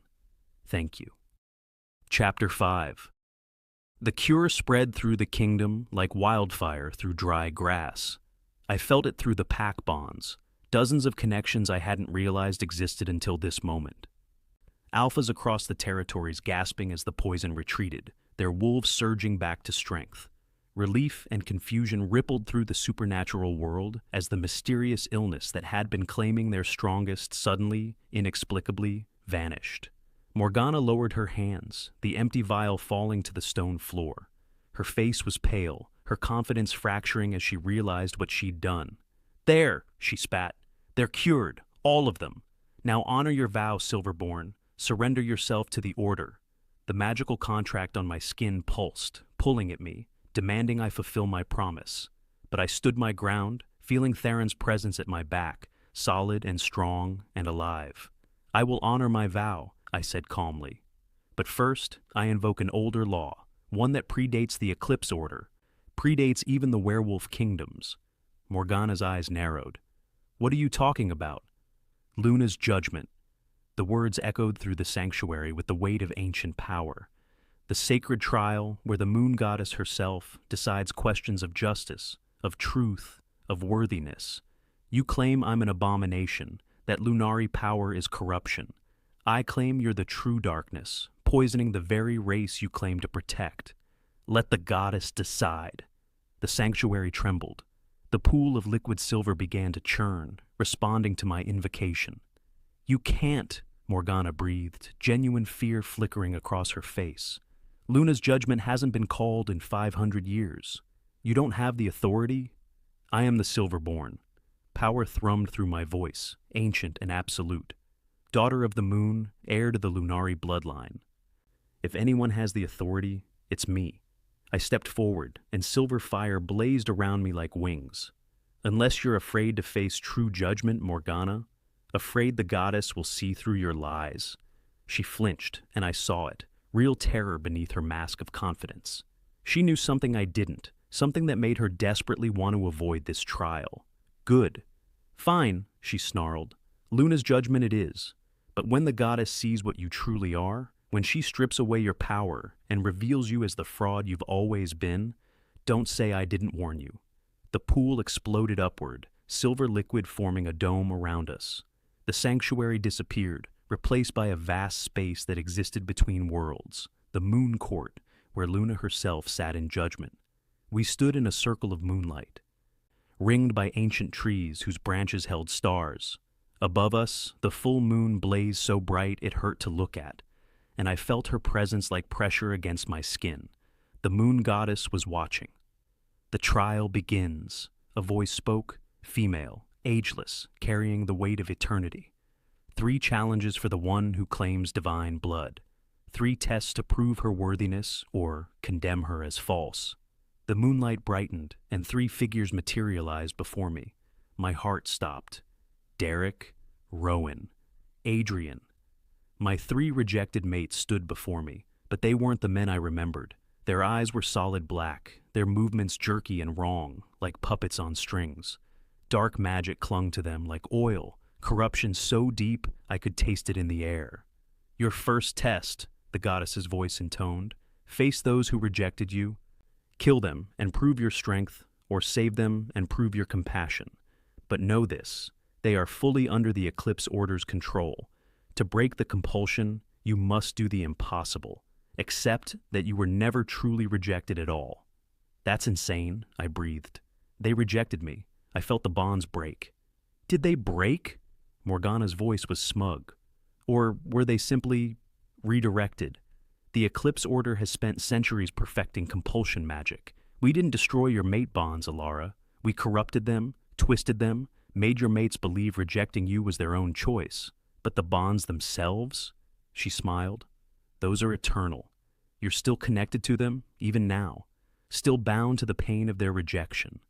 Thank you. Chapter 5. The cure spread through the kingdom like wildfire through dry grass. I felt it through the pack bonds, dozens of connections I hadn't realized existed until this moment. Alphas across the territories gasping as the poison retreated, their wolves surging back to strength. Relief and confusion rippled through the supernatural world as the mysterious illness that had been claiming their strongest suddenly, inexplicably, vanished. Morgana lowered her hands, the empty vial falling to the stone floor. Her face was pale, her confidence fracturing as she realized what she'd done. "There," she spat. "They're cured, all of them. Now honor your vow, Silverborn. Surrender yourself to the Order." The magical contract on my skin pulsed, pulling at me, demanding I fulfill my promise. But I stood my ground, feeling Theron's presence at my back, solid and strong and alive. "I will honor my vow," I said calmly. "But first, I invoke an older law, one that predates the Eclipse Order, predates even the werewolf kingdoms." Morgana's eyes narrowed. "What are you talking about?" "Luna's judgment." The words echoed through the sanctuary with the weight of ancient power. The sacred trial where the moon goddess herself decides questions of justice, of truth, of worthiness. You claim I'm an abomination, that Lunari power is corruption. I claim you're the true darkness, poisoning the very race you claim to protect. Let the goddess decide. The sanctuary trembled. The pool of liquid silver began to churn, responding to my invocation. "You can't," Morgana breathed, genuine fear flickering across her face. "Luna's judgment hasn't been called in 500 years. You don't have the authority?" "I am the Silverborn." Power thrummed through my voice, ancient and absolute. Daughter of the moon, heir to the Lunari bloodline. If anyone has the authority, it's me. I stepped forward, and silver fire blazed around me like wings. "Unless you're afraid to face true judgment, Morgana, afraid the goddess will see through your lies." She flinched, and I saw it, real terror beneath her mask of confidence. She knew something I didn't, something that made her desperately want to avoid this trial. "Good." "Fine," she snarled. "Luna's judgment it is. But when the goddess sees what you truly are, when she strips away your power and reveals you as the fraud you've always been, don't say I didn't warn you." The pool exploded upward, silver liquid forming a dome around us. The sanctuary disappeared, replaced by a vast space that existed between worlds, the moon court, where Luna herself sat in judgment. We stood in a circle of moonlight, ringed by ancient trees whose branches held stars. Above us, the full moon blazed so bright it hurt to look at, and I felt her presence like pressure against my skin. The moon goddess was watching. "The trial begins," a voice spoke, female, ageless, carrying the weight of eternity. 3 challenges for the one who claims divine blood. 3 tests to prove her worthiness or condemn her as false. The moonlight brightened, and 3 figures materialized before me. My heart stopped. Derek, Rowan, Adrian. My 3 rejected mates stood before me, but they weren't the men I remembered. Their eyes were solid black, their movements jerky and wrong, like puppets on strings. Dark magic clung to them like oil, corruption so deep I could taste it in the air. "Your first test," the goddess's voice intoned. "Face those who rejected you. Kill them and prove your strength, or save them and prove your compassion. But know this, they are fully under the Eclipse Order's control. To break the compulsion, you must do the impossible. Accept that you were never truly rejected at all." "That's insane," I breathed. "They rejected me. I felt the bonds break." "Did they break?" Morgana's voice was smug. "Or were they simply redirected? The Eclipse Order has spent centuries perfecting compulsion magic. We didn't destroy your mate bonds, Alara. We corrupted them, twisted them, made your mates believe rejecting you was their own choice. But the bonds themselves?" She smiled. "Those are eternal. You're still connected to them, even now. Still bound to the pain of their rejection."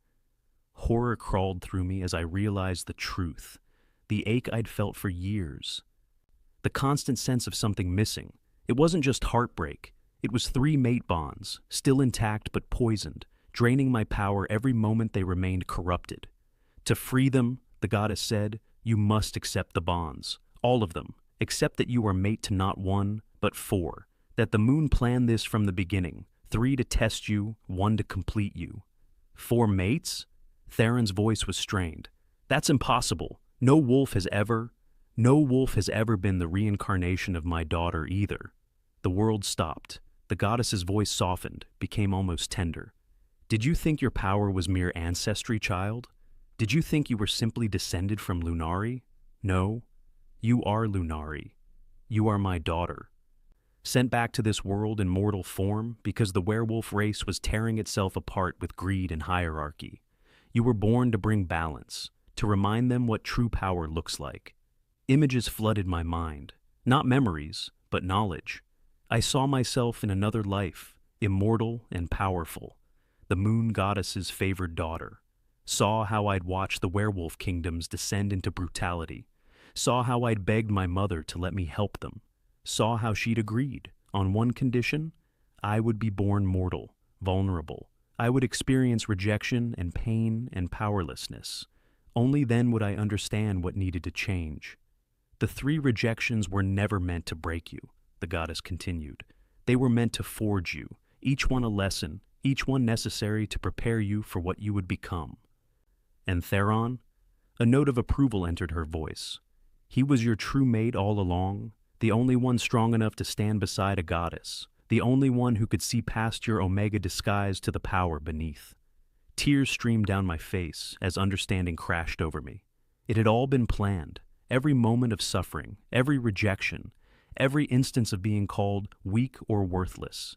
Horror crawled through me as I realized the truth. The ache I'd felt for years. The constant sense of something missing. It wasn't just heartbreak. It was 3 mate bonds, still intact but poisoned, draining my power every moment they remained corrupted. "To free them," the goddess said, "you must accept the bonds. All of them. Accept that you are mate to not 1, but 4. That the moon planned this from the beginning. 3 to test you, 1 to complete you." "4 mates?" Theron's voice was strained. "That's impossible. No wolf has ever been the reincarnation of my daughter either." The world stopped. The goddess's voice softened, became almost tender. "Did you think your power was mere ancestry, child? Did you think you were simply descended from Lunari? No. You are Lunari. You are my daughter. Sent back to this world in mortal form because the werewolf race was tearing itself apart with greed and hierarchy. You were born to bring balance, to remind them what true power looks like." Images flooded my mind. Not memories, but knowledge. I saw myself in another life, immortal and powerful, the moon goddess's favored daughter. Saw how I'd watched the werewolf kingdoms descend into brutality. Saw how I'd begged my mother to let me help them. Saw how she'd agreed, on one condition: I would be born mortal, vulnerable. I would experience rejection and pain and powerlessness. Only then would I understand what needed to change. "The 3 rejections were never meant to break you," the goddess continued. "They were meant to forge you, each one a lesson, each one necessary to prepare you for what you would become." "And Theron?" A note of approval entered her voice. "He was your true mate all along, the only one strong enough to stand beside a goddess, the only one who could see past your Omega disguise to the power beneath." Tears streamed down my face as understanding crashed over me. It had all been planned. Every moment of suffering, every rejection, every instance of being called weak or worthless.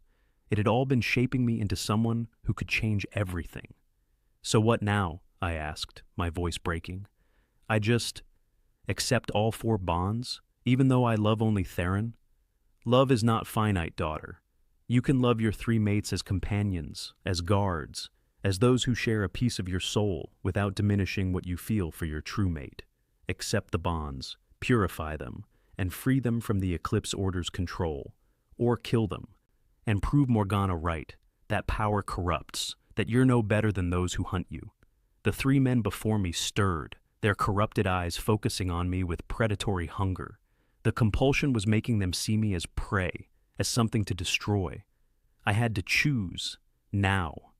It had all been shaping me into someone who could change everything. "So what now?" I asked, my voice breaking. "I just accept all 4 bonds, even though I love only Theron?" "Love is not finite, daughter. You can love your 3 mates as companions, as guards, as those who share a piece of your soul without diminishing what you feel for your true mate. Accept the bonds, purify them, and free them from the Eclipse Order's control, or kill them, and prove Morgana right, that power corrupts, that you're no better than those who hunt you." The 3 men before me stirred, their corrupted eyes focusing on me with predatory hunger. The compulsion was making them see me as prey, as something to destroy. I had to choose, now.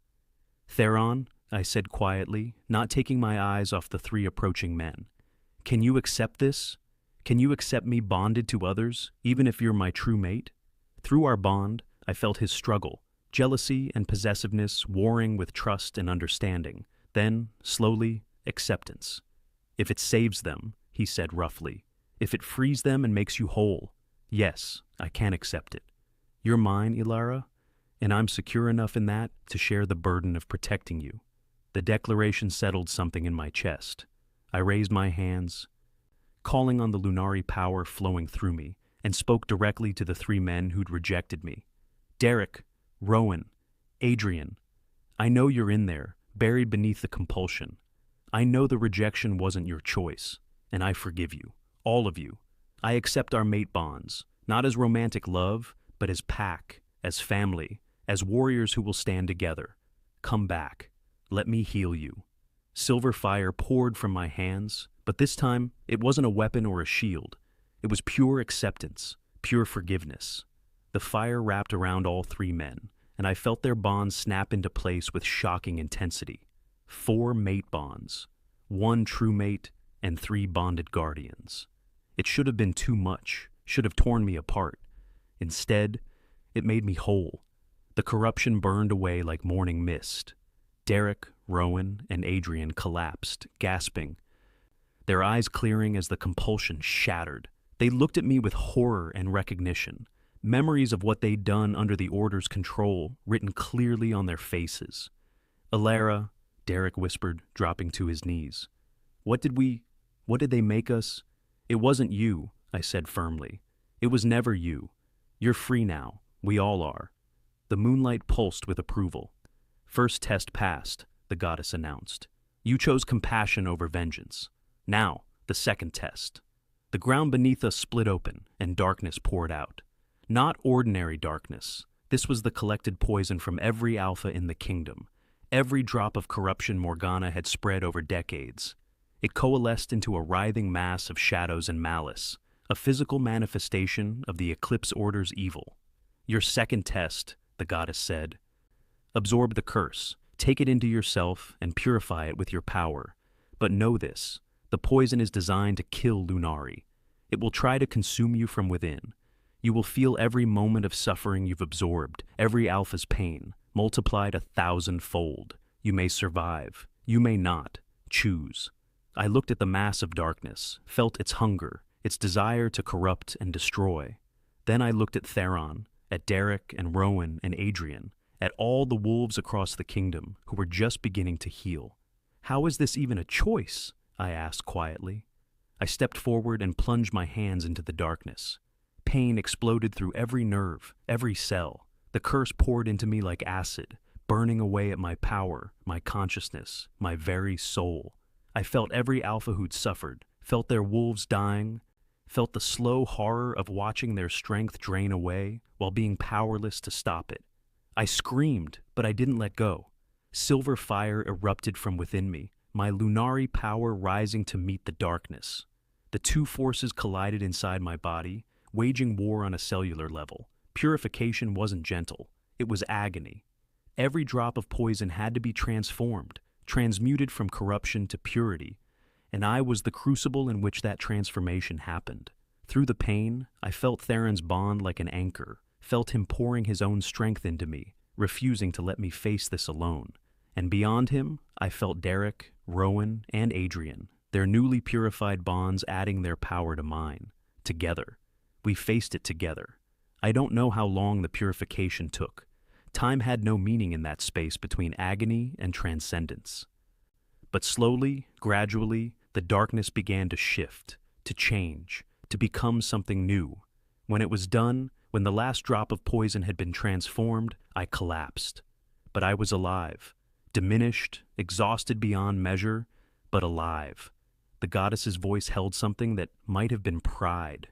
"Theron," I said quietly, not taking my eyes off the 3 approaching men. "Can you accept this? Can you accept me bonded to others, even if you're my true mate?" Through our bond, I felt his struggle, Jealousy and possessiveness warring with trust and understanding. Then, slowly, acceptance. If it saves them, he said roughly. If it frees them and makes you whole. Yes, I can accept it. You're mine, Ilara, and I'm secure enough in that to share the burden of protecting you. The declaration settled something in my chest. I raised my hands, calling on the Lunari power flowing through me, and spoke directly to the three men who'd rejected me. Derek, Rowan, Adrian, I know you're in there, buried beneath the compulsion. I know the rejection wasn't your choice, and I forgive you, all of you. I accept our mate bonds, not as romantic love, but as pack, as family, as warriors who will stand together. Come back. Let me heal you. Silver fire poured from my hands, but this time it wasn't a weapon or a shield. It was pure acceptance, pure forgiveness. The fire wrapped around all three men, and I felt their bonds snap into place with shocking intensity. 4 mate bonds, 1 true mate, and 3 bonded guardians. It should have been too much, should have torn me apart. Instead, it made me whole. The corruption burned away like morning mist. Derek, Rowan, and Adrian collapsed, gasping, their eyes clearing as the compulsion shattered. They looked at me with horror and recognition, memories of what they'd done under the Order's control written clearly on their faces. Ilara, Derek whispered, dropping to his knees. What did they make us? It wasn't you, I said firmly. It was never you. You're free now. We all are. The moonlight pulsed with approval. First test passed, the goddess announced. You chose compassion over vengeance. Now, the second test. The ground beneath us split open, and darkness poured out. Not ordinary darkness. This was the collected poison from every alpha in the kingdom. Every drop of corruption Morgana had spread over decades. It coalesced into a writhing mass of shadows and malice, a physical manifestation of the Eclipse Order's evil. Your second test, the goddess said. Absorb the curse, take it into yourself, and purify it with your power. But know this, the poison is designed to kill Lunari. It will try to consume you from within. You will feel every moment of suffering you've absorbed, every alpha's pain, multiplied 1,000-fold. You may survive. You may not. Choose. I looked at the mass of darkness, felt its hunger, its desire to corrupt and destroy. Then I looked at Theron, at Derek and Rowan and Adrian, at all the wolves across the kingdom who were just beginning to heal. How is this even a choice? I asked quietly. I stepped forward and plunged my hands into the darkness. Pain exploded through every nerve, every cell. The curse poured into me like acid, burning away at my power, my consciousness, my very soul. I felt every alpha who'd suffered, felt their wolves dying, felt the slow horror of watching their strength drain away while being powerless to stop it. I screamed, but I didn't let go. Silver fire erupted from within me, my Lunari power rising to meet the darkness. The two forces collided inside my body, waging war on a cellular level. Purification wasn't gentle. It was agony. Every drop of poison had to be transformed, transmuted from corruption to purity, and I was the crucible in which that transformation happened. Through the pain, I felt Theron's bond like an anchor, felt him pouring his own strength into me, refusing to let me face this alone. And beyond him, I felt Derek, Rowan, and Adrian, their newly purified bonds adding their power to mine. Together. We faced it together. I don't know how long the purification took. Time had no meaning in that space between agony and transcendence. But slowly, gradually, the darkness began to shift, to change, to become something new. When it was done, when the last drop of poison had been transformed, I collapsed. But I was alive, diminished, exhausted beyond measure, but alive. The goddess's voice held something that might have been pride.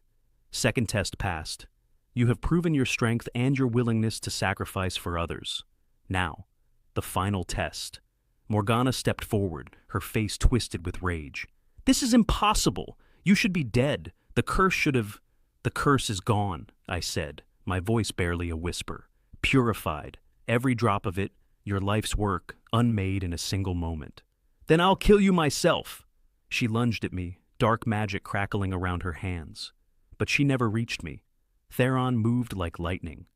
Second test passed. You have proven your strength and your willingness to sacrifice for others. Now, the final test. Morgana stepped forward, her face twisted with rage. This is impossible. You should be dead. The curse is gone, I said, my voice barely a whisper. Purified, every drop of it, your life's work, unmade in a single moment. Then I'll kill you myself. She lunged at me, dark magic crackling around her hands. But she never reached me. Theron moved like lightning.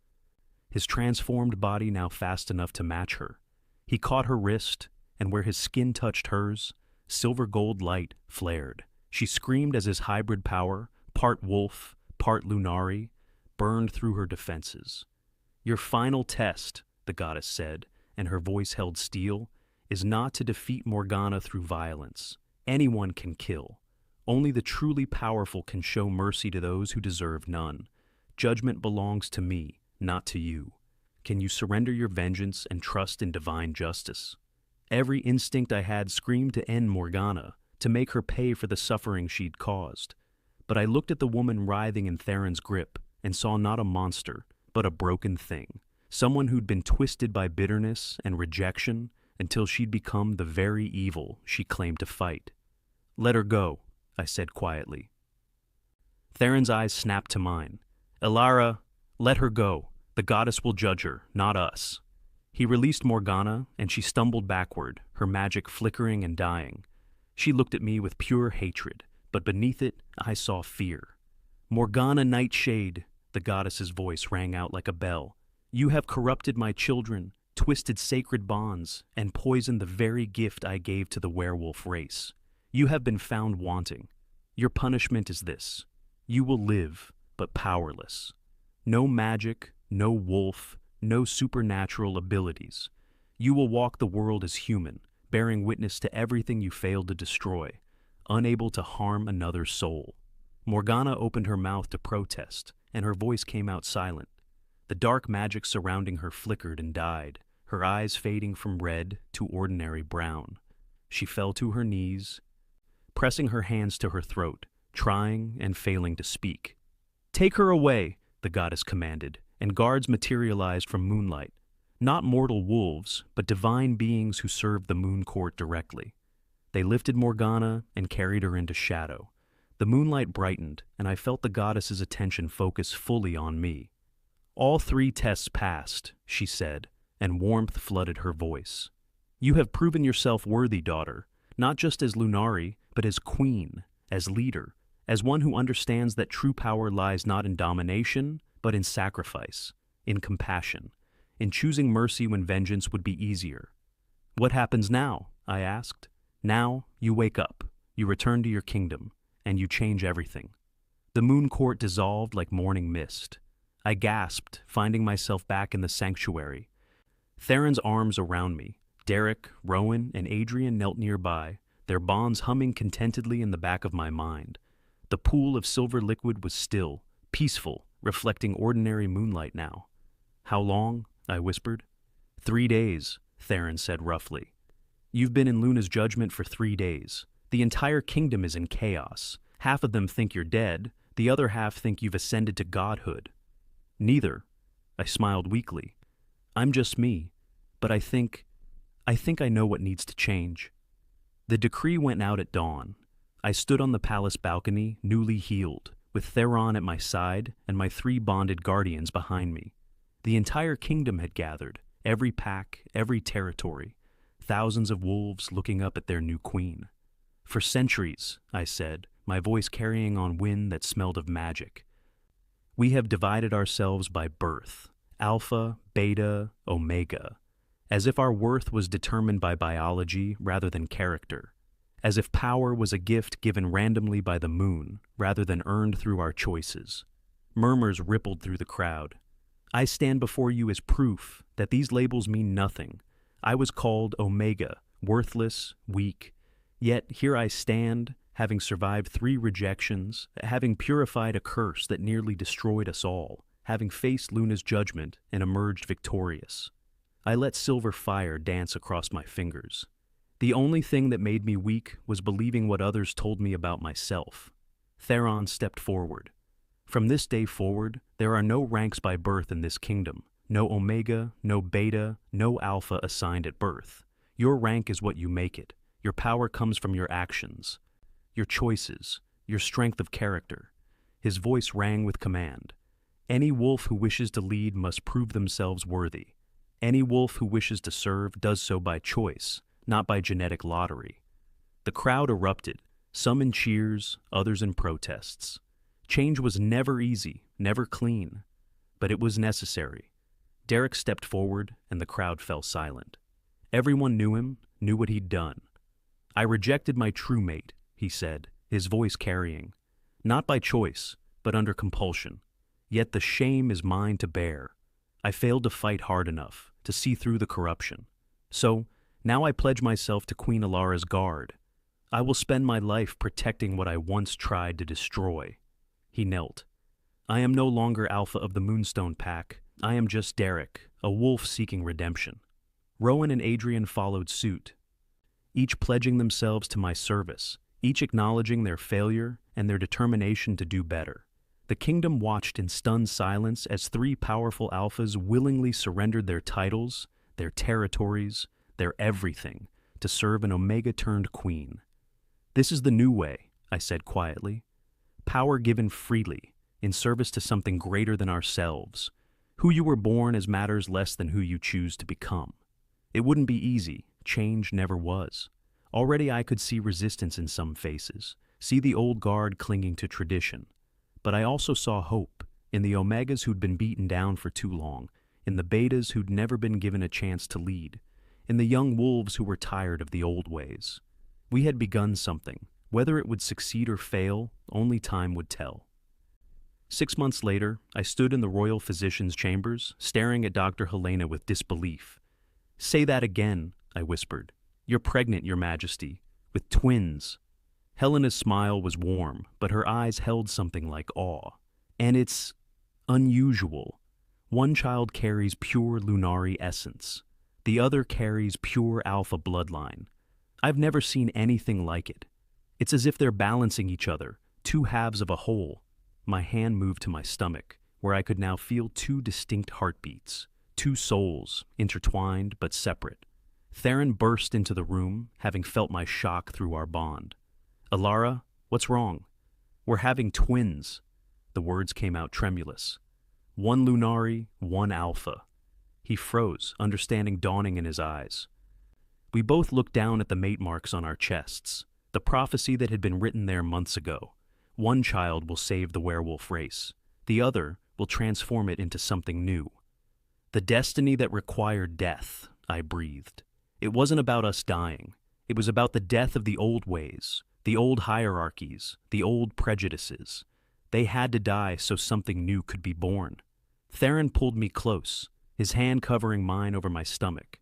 his transformed body now fast enough to match her. He caught her wrist, and where his skin touched hers, silver gold light flared. She screamed as his hybrid power, part wolf, part Lunari, burned through her defenses. "Your final test," the goddess said, and her voice held steel, "is not to defeat Morgana through violence. Anyone can kill. Only the truly powerful can show mercy to those who deserve none. Judgment belongs to me, not to you. Can you surrender your vengeance and trust in divine justice?" Every instinct I had screamed to end Morgana, to make her pay for the suffering she'd caused. But I looked at the woman writhing in Theron's grip and saw not a monster, but a broken thing. Someone who'd been twisted by bitterness and rejection until she'd become the very evil she claimed to fight. "Let her go," I said quietly. Theron's eyes snapped to mine. "Elara, let her go. The goddess will judge her, not us." He released Morgana, and she stumbled backward, her magic flickering and dying. She looked at me with pure hatred, but beneath it I saw fear. "Morgana Nightshade," the goddess's voice rang out like a bell. "You have corrupted my children, twisted sacred bonds, and poisoned the very gift I gave to the werewolf race. You have been found wanting. Your punishment is this. You will live, but powerless. No magic, no wolf, no supernatural abilities. You will walk the world as human, bearing witness to everything you failed to destroy, unable to harm another soul." Morgana opened her mouth to protest, and her voice came out silent. The dark magic surrounding her flickered and died, her eyes fading from red to ordinary brown. She fell to her knees, pressing her hands to her throat, trying and failing to speak. "Take her away," the goddess commanded, and guards materialized from moonlight. Not mortal wolves, but divine beings who served the moon court directly. They lifted Morgana and carried her into shadow. The moonlight brightened, and I felt the goddess's attention focus fully on me. "All 3 tests passed," she said, and warmth flooded her voice. "You have proven yourself worthy, daughter, not just as Lunari, but as queen, as leader, as one who understands that true power lies not in domination, but in sacrifice, in compassion, in choosing mercy when vengeance would be easier." "What happens now?" I asked. "Now, you wake up, you return to your kingdom, and you change everything." The moon court dissolved like morning mist. I gasped, finding myself back in the sanctuary. Theron's arms around me. Derek, Rowan, and Adrian knelt nearby, their bonds humming contentedly in the back of my mind. The pool of silver liquid was still, peaceful, reflecting ordinary moonlight now. "How long?" I whispered. 3 days, Theron said roughly. "You've been in Luna's judgment for 3 days. The entire kingdom is in chaos. Half of them think you're dead, the other half think you've ascended to godhood." "Neither." I smiled weakly. "I'm just me, but I think I know what needs to change." The decree went out at dawn. I stood on the palace balcony, newly healed, with Theron at my side and my 3 bonded guardians behind me. The entire kingdom had gathered, every pack, every territory, thousands of wolves looking up at their new queen. "For centuries," I said, my voice carrying on wind that smelled of magic, "we have divided ourselves by birth, alpha, beta, omega, as if our worth was determined by biology rather than character, as if power was a gift given randomly by the moon rather than earned through our choices." Murmurs rippled through the crowd. "I stand before you as proof that these labels mean nothing. I was called Omega, worthless, weak, yet here I stand, having survived 3 rejections, having purified a curse that nearly destroyed us all, having faced Luna's judgment and emerged victorious. I let silver fire dance across my fingers. The only thing that made me weak was believing what others told me about myself." Theron stepped forward. "From this day forward, there are no ranks by birth in this kingdom. No Omega, no Beta, no Alpha assigned at birth. Your rank is what you make it. Your power comes from your actions, your choices, your strength of character." His voice rang with command. "Any wolf who wishes to lead must prove themselves worthy. Any wolf who wishes to serve does so by choice, not by genetic lottery." The crowd erupted, some in cheers, others in protests. Change was never easy, never clean, but it was necessary. Derek stepped forward, and the crowd fell silent. Everyone knew him, knew what he'd done. "I rejected my true mate," he said, his voice carrying. "Not by choice, but under compulsion. Yet the shame is mine to bear. I failed to fight hard enough, to see through the corruption. So, now I pledge myself to Queen Alara's guard. I will spend my life protecting what I once tried to destroy." He knelt. "I am no longer Alpha of the Moonstone Pack. I am just Derek, a wolf seeking redemption." Rowan and Adrian followed suit, each pledging themselves to my service, each acknowledging their failure and their determination to do better. The kingdom watched in stunned silence as three powerful alphas willingly surrendered their titles, their territories, their everything, to serve an Omega-turned queen. "This is the new way," I said quietly. "Power given freely, in service to something greater than ourselves. Who you were born as matters less than who you choose to become." It wouldn't be easy. Change never was. Already I could see resistance in some faces, see the old guard clinging to tradition. But I also saw hope, in the Omegas who'd been beaten down for too long, in the Betas who'd never been given a chance to lead, in the young wolves who were tired of the old ways. We had begun something. Whether it would succeed or fail, only time would tell. 6 months later, I stood in the royal physician's chambers, staring at Dr. Helena with disbelief. "Say that again," I whispered. "You're pregnant, Your Majesty, with twins." Helena's smile was warm, but her eyes held something like awe. "And it's unusual. One child carries pure Lunari essence. The other carries pure Alpha bloodline. I've never seen anything like it. It's as if they're balancing each other, two halves of a whole." My hand moved to my stomach, where I could now feel two distinct heartbeats, two souls, intertwined but separate. Theron burst into the room, having felt my shock through our bond. "Alara, what's wrong?" "We're having twins." The words came out tremulous. "One Lunari, one Alpha." He froze, understanding dawning in his eyes. We both looked down at the mate marks on our chests, the prophecy that had been written there months ago. One child will save the werewolf race. The other will transform it into something new. "The destiny that required death," I breathed. "It wasn't about us dying. It was about the death of the old ways, the old hierarchies, the old prejudices. They had to die so something new could be born." Theron pulled me close, his hand covering mine over my stomach.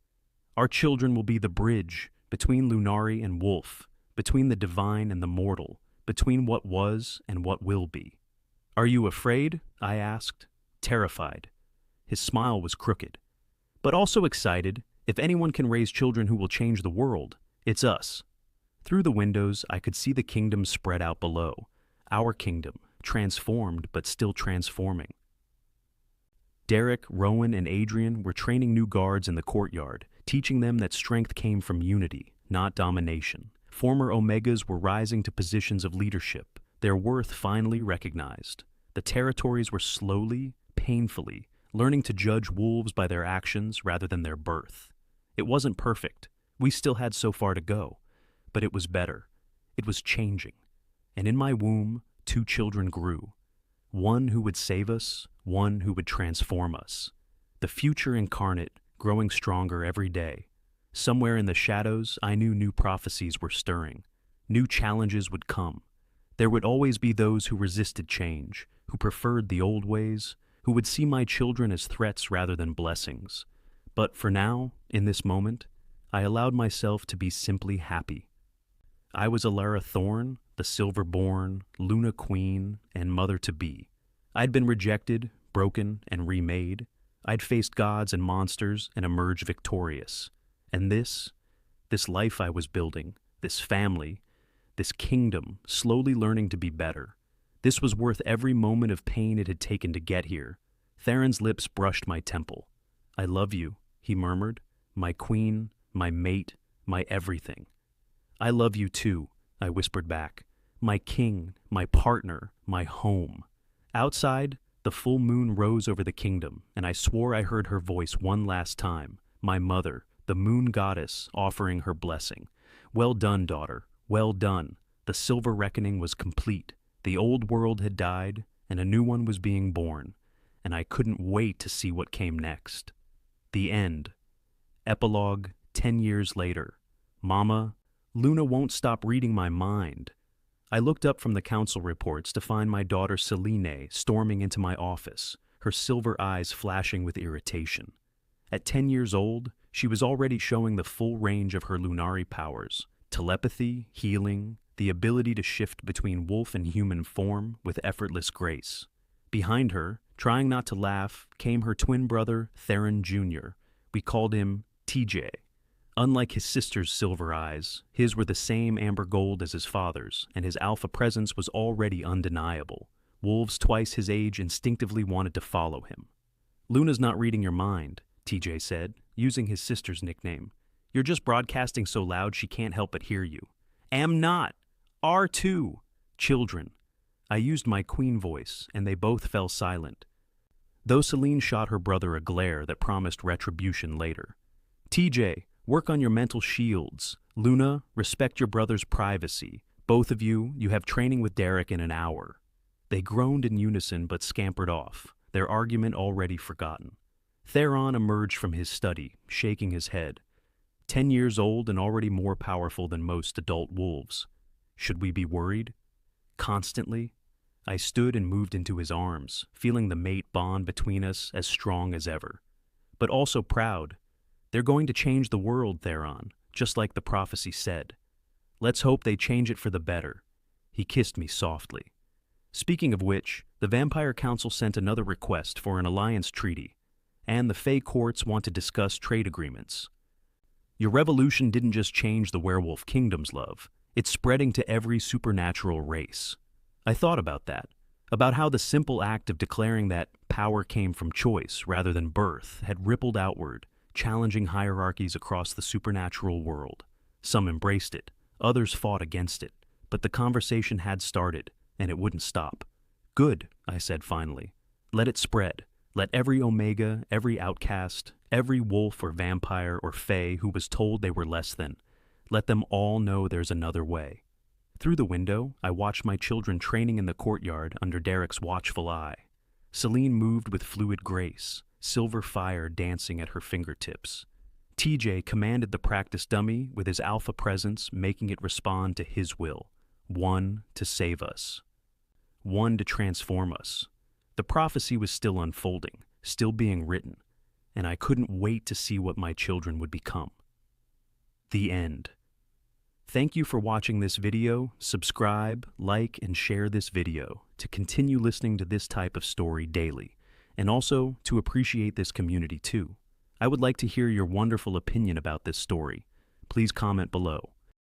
"Our children will be the bridge between Lunari and wolf, between the divine and the mortal, between what was and what will be." "Are you afraid?" I asked, terrified. His smile was crooked, but also excited. If anyone can raise children who will change the world, it's us. Through the windows, I could see the kingdom spread out below. Our kingdom, transformed but still transforming. Derek, Rowan, and Adrian were training new guards in the courtyard, teaching them that strength came from unity, not domination. Former Omegas were rising to positions of leadership, their worth finally recognized. The territories were slowly, painfully, learning to judge wolves by their actions rather than their birth. It wasn't perfect. We still had so far to go. But it was better. It was changing. And in my womb, two children grew. One who would save us, one who would transform us. The future incarnate, growing stronger every day. Somewhere in the shadows, I knew new prophecies were stirring. New challenges would come. There would always be those who resisted change, who preferred the old ways, who would see my children as threats rather than blessings. But for now, in this moment, I allowed myself to be simply happy. I was Alara Thorn, the Silver-born, Luna Queen, and mother-to-be. I'd been rejected, broken, and remade. I'd faced gods and monsters and emerged victorious. And this life I was building, this family, this kingdom, slowly learning to be better. This was worth every moment of pain it had taken to get here. Theron's lips brushed my temple. "I love you," he murmured. "My queen, my mate, my everything." "I love you too," I whispered back. "My king, my partner, my home." Outside, the full moon rose over the kingdom, and I swore I heard her voice one last time, my mother, the moon goddess, offering her blessing. "Well done, daughter, well done." The silver reckoning was complete. The old world had died, and a new one was being born. and I couldn't wait to see what came next. The end. Epilogue 10 years later. Mama, Luna won't stop reading my mind. I looked up from the council reports to find my daughter Celine storming into my office, her silver eyes flashing with irritation. At 10 years old, she was already showing the full range of her Lunari powers: telepathy, healing, the ability to shift between wolf and human form with effortless grace. Behind her, trying not to laugh, came her twin brother, Theron Jr. We called him TJ. Unlike his sister's silver eyes, his were the same amber gold as his father's, and his alpha presence was already undeniable. Wolves twice his age instinctively wanted to follow him. "Luna's not reading your mind," TJ said, using his sister's nickname. "You're just broadcasting so loud she can't help but hear you." "Am not. R2. Children." I used my queen voice, and they both fell silent. Though Celine shot her brother a glare that promised retribution later. "TJ, work on your mental shields. Luna, respect your brother's privacy. Both of you have training with Derek in an hour." They groaned in unison but scampered off, their argument already forgotten. Theron emerged from his study, shaking his head. 10 years old and already more powerful than most adult wolves. Should we be worried? Constantly? I stood and moved into his arms, feeling the mate bond between us as strong as ever. But also proud. They're going to change the world, Theron, just like the prophecy said. Let's hope they change it for the better. He kissed me softly. Speaking of which, the Vampire Council sent another request for an alliance treaty, and the Fey courts want to discuss trade agreements. Your revolution didn't just change the werewolf kingdoms, love. It's spreading to every supernatural race. I thought about that, about how the simple act of declaring that power came from choice rather than birth had rippled outward, challenging hierarchies across the supernatural world. Some embraced it, others fought against it, but the conversation had started, and it wouldn't stop. "Good," I said finally. "Let it spread. Let every Omega, every outcast, every wolf or vampire or Fey who was told they were less than, let them all know there's another way." Through the window, I watched my children training in the courtyard under Derek's watchful eye. Celine moved with fluid grace, silver fire dancing at her fingertips. TJ commanded the practice dummy with his alpha presence, making it respond to his will. One to save us. One to transform us. The prophecy was still unfolding, still being written, and I couldn't wait to see what my children would become. The end. Thank you for watching this video. Subscribe, like, and share this video to continue listening to this type of story daily, and also to appreciate this community too. I would like to hear your wonderful opinion about this story. Please comment below.